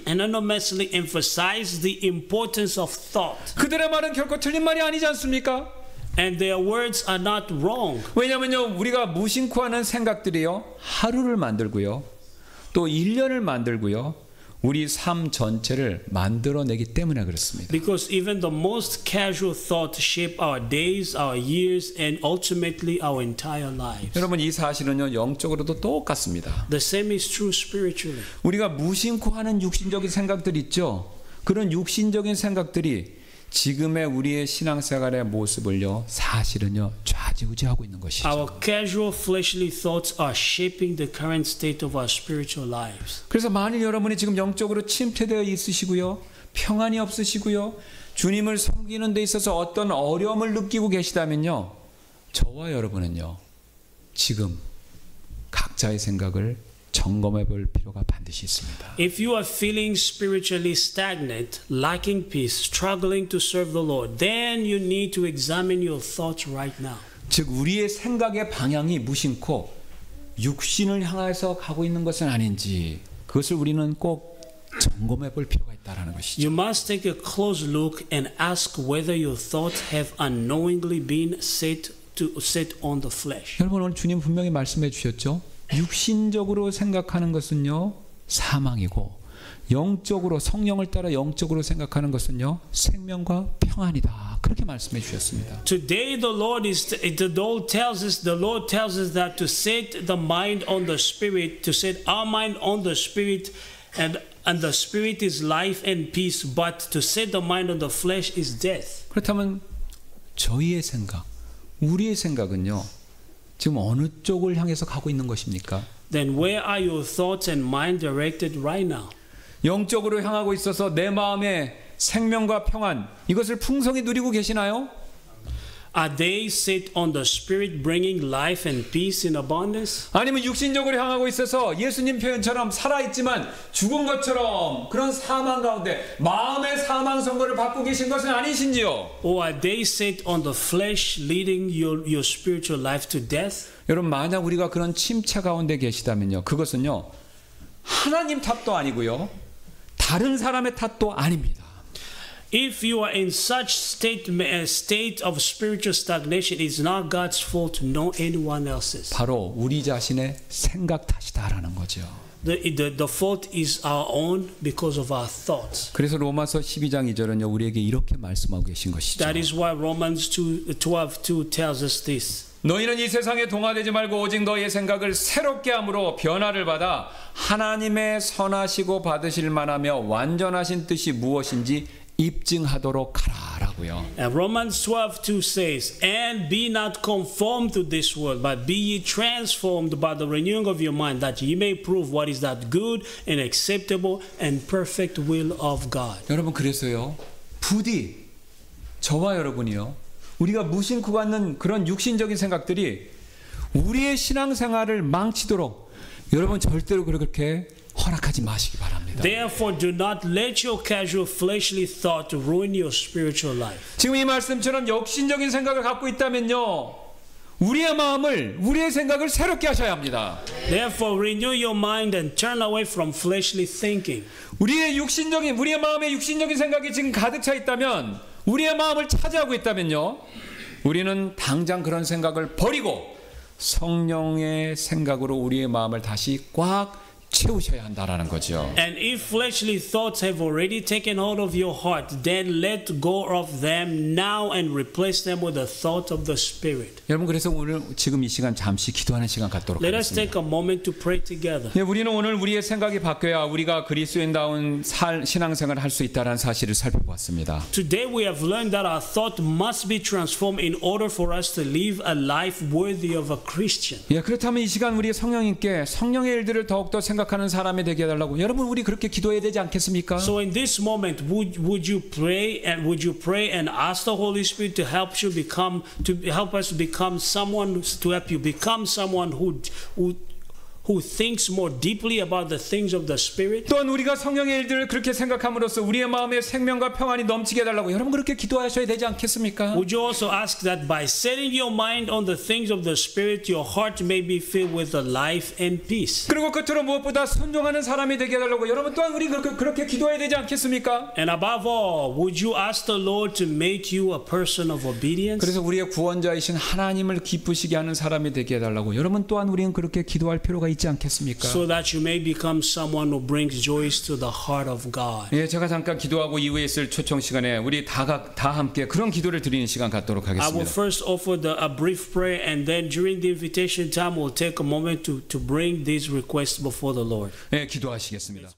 Speaker 2: anonymously emphasize the importance of thought.
Speaker 1: 그들의 말은 결코 틀린 말이 아니지 않습니까?
Speaker 2: And their words are not wrong.
Speaker 1: 왜냐하면요 우리가 무심코 하는 생각들이요 하루를 만들고요 또 1년을 만들고요 우리 삶 전체를 만들어내기 때문에 그렇습니다.
Speaker 2: Because even the most casual thought shape our days, our years, and ultimately our entire lives.
Speaker 1: 여러분 이 사실은요 영적으로도 똑같습니다.
Speaker 2: The same is true spiritually.
Speaker 1: 우리가 무심코 하는 육신적인 생각들 있죠. 그런 육신적인 생각들이 지금의 우리의 신앙생활의 모습을요 사실은요 좌지우지하고 있는 것이죠.
Speaker 2: Our casual fleshly thoughts are shaping the current state of our spiritual lives.
Speaker 1: 그래서 만일 여러분이 지금 영적으로 침체되어 있으시고요 평안이 없으시고요 주님을 섬기는 데 있어서 어떤 어려움을 느끼고 계시다면요, 저와 여러분은요, 지금 각자의 생각을 점검해 볼 필요가 반드시 있습니다.
Speaker 2: If you are feeling spiritually stagnant, lacking peace, struggling to serve the Lord, then you need to examine your thoughts right now.
Speaker 1: 즉 우리의 생각의 방향이 무심코 육신을 향해서 가고 있는 것은 아닌지, 그것을 우리는 꼭 점검해 볼 필요가 있다라는 것이죠.
Speaker 2: You must take a close look and ask whether your thoughts have unknowingly been set on the flesh.
Speaker 1: 여러분, 오늘 주님 분명히 말씀해 주셨죠. 육신적으로 생각하는 것은요, 사망이고, 영적으로, 성령을 따라 영적으로 생각하는 것은요, 생명과 평안이다. 그렇게 말씀해 주셨습니다.
Speaker 2: Today the Lord tells us that to set the mind on the Spirit, to set our mind on the Spirit, and the Spirit is life and peace, but to set the mind on the flesh is death.
Speaker 1: 그렇다면 저희의 생각, 우리의 생각은요, 지금 어느 쪽을 향해서 가고 있는 것입니까?
Speaker 2: Then where are your thoughts and mind directed right now?
Speaker 1: 영적으로 향하고 있어서 내 마음에 생명과 평안, 이것을 풍성히 누리고 계시나요?
Speaker 2: Are they set on the Spirit, bringing life and peace in abundance?
Speaker 1: 아니면 육신적으로 향하고 있어서 예수님 표현처럼 살아있지만 죽은 것처럼 그런 사망 가운데 마음의 사망 선고를 받고 계신 것은 아니신지요?
Speaker 2: Or are they set on the flesh, leading your spiritual life to death?
Speaker 1: 여러분, 만약 우리가 그런 침체 가운데 계시다면요, 그것은요, 하나님 탓도 아니고요, 다른 사람의 탓도 아닙니다.
Speaker 2: If you are in such state of spiritual stagnation, it's not God's fault, nor anyone else's.
Speaker 1: 바로 우리 자신의 생각 탓이다라는 거죠.
Speaker 2: The fault is our own because of our thoughts.
Speaker 1: 그래서 로마서 12장 2절은요, 우리에게 이렇게 말씀하고 계신 것이죠.
Speaker 2: That is why Romans 12:2 tells us this.
Speaker 1: 너희는 이 세상에 동화되지 말고 오직 너희의 생각을 새롭게 함으로 변화를 받아 하나님의 선하시고 받으실 만하며 완전하신 뜻이 무엇인지 입증하도록 하라라고요.
Speaker 2: And Romans 12:2 says, "And be not conformed to this world, but be ye transformed by the renewing of your mind, that ye may prove what is that good and acceptable and perfect will of God."
Speaker 1: 여러분, 그래서요, 부디 저와 여러분이요, 우리가 무심코 갖는 그런 육신적인 생각들이 우리의 신앙생활을 망치도록 여러분 절대로 그렇게 허락하지 마시기 바랍니다.
Speaker 2: Therefore, do not let your casual fleshly thought ruin your spiritual life.
Speaker 1: 지금 이 말씀처럼 육신적인 생각을 갖고 있다면요, 우리의 마음을, 우리의 생각을 새롭게 하셔야 합니다.
Speaker 2: Therefore, renew your mind and turn away from fleshly thinking.
Speaker 1: 우리의 마음에 육신적인 생각이 지금 가득 차 있다면, 우리의 마음을 차지하고 있다면요, 우리는 당장 그런 생각을 버리고 성령의 생각으로 우리의 마음을 다시 꽉 채우셔야 한다라는 거죠.
Speaker 2: And if fleshly thoughts have already taken hold of your heart, then let go of them now and replace them with the thought of the Spirit.
Speaker 1: 여러분, 그래서 오늘 지금 이 시간 잠시 기도하는 시간 갖도록
Speaker 2: Let us
Speaker 1: 하겠습니다.
Speaker 2: take a moment to pray together.
Speaker 1: 예, 우리는 오늘 우리의 생각이 바뀌어야 우리가 그리스도인다운 신앙생활을 할 수 있다는 사실을 살펴봤습니다.
Speaker 2: Today we have learned that our thought must be transformed in order for us to live a life worthy of a Christian.
Speaker 1: 예, 그렇다면 이 시간 우리 성령님께 성령의 일들을 더욱더 생각하는 사람이 되게 해달라고 여러분, 우리 그렇게 기도해야 되지 않겠습니까?
Speaker 2: So in this moment, would you pray and ask the Holy Spirit to help us become someone who thinks more deeply about the things of the Spirit?
Speaker 1: 또한 우리가 성령의 일들을 그렇게 생각함으로써 우리의 마음에 생명과 평안이 넘치게 해달라고 여러분, 그렇게 기도하셔야 되지 않겠습니까?
Speaker 2: Would you also ask that by setting your mind on the things of the Spirit, your heart may be filled with the life and peace?
Speaker 1: 그리고 끝으로 무엇보다 순종하는 사람이 되게 해달라고 여러분, 또한 우리 그렇게 기도해야 되지 않겠습니까?
Speaker 2: And above all, would you ask the Lord to make you a person of obedience?
Speaker 1: 그래서 우리의 구원자이신 하나님을 기쁘시게 하는 사람이 되게 해달라고 여러분, 또한 우리는 그렇게 기도할 필요가 있지 않겠습니까?
Speaker 2: So that you may become someone who brings joys to the heart of God.
Speaker 1: 예, 제가 잠깐 기도하고 이후에 있을 초청 시간에 우리 다 함께 그런 기도를 드리는 시간 갖도록
Speaker 2: I will
Speaker 1: 하겠습니다.
Speaker 2: first offer a brief prayer, and then during the invitation time, we'll take a moment to bring these requests before the Lord.
Speaker 1: 예, 기도하시겠습니다.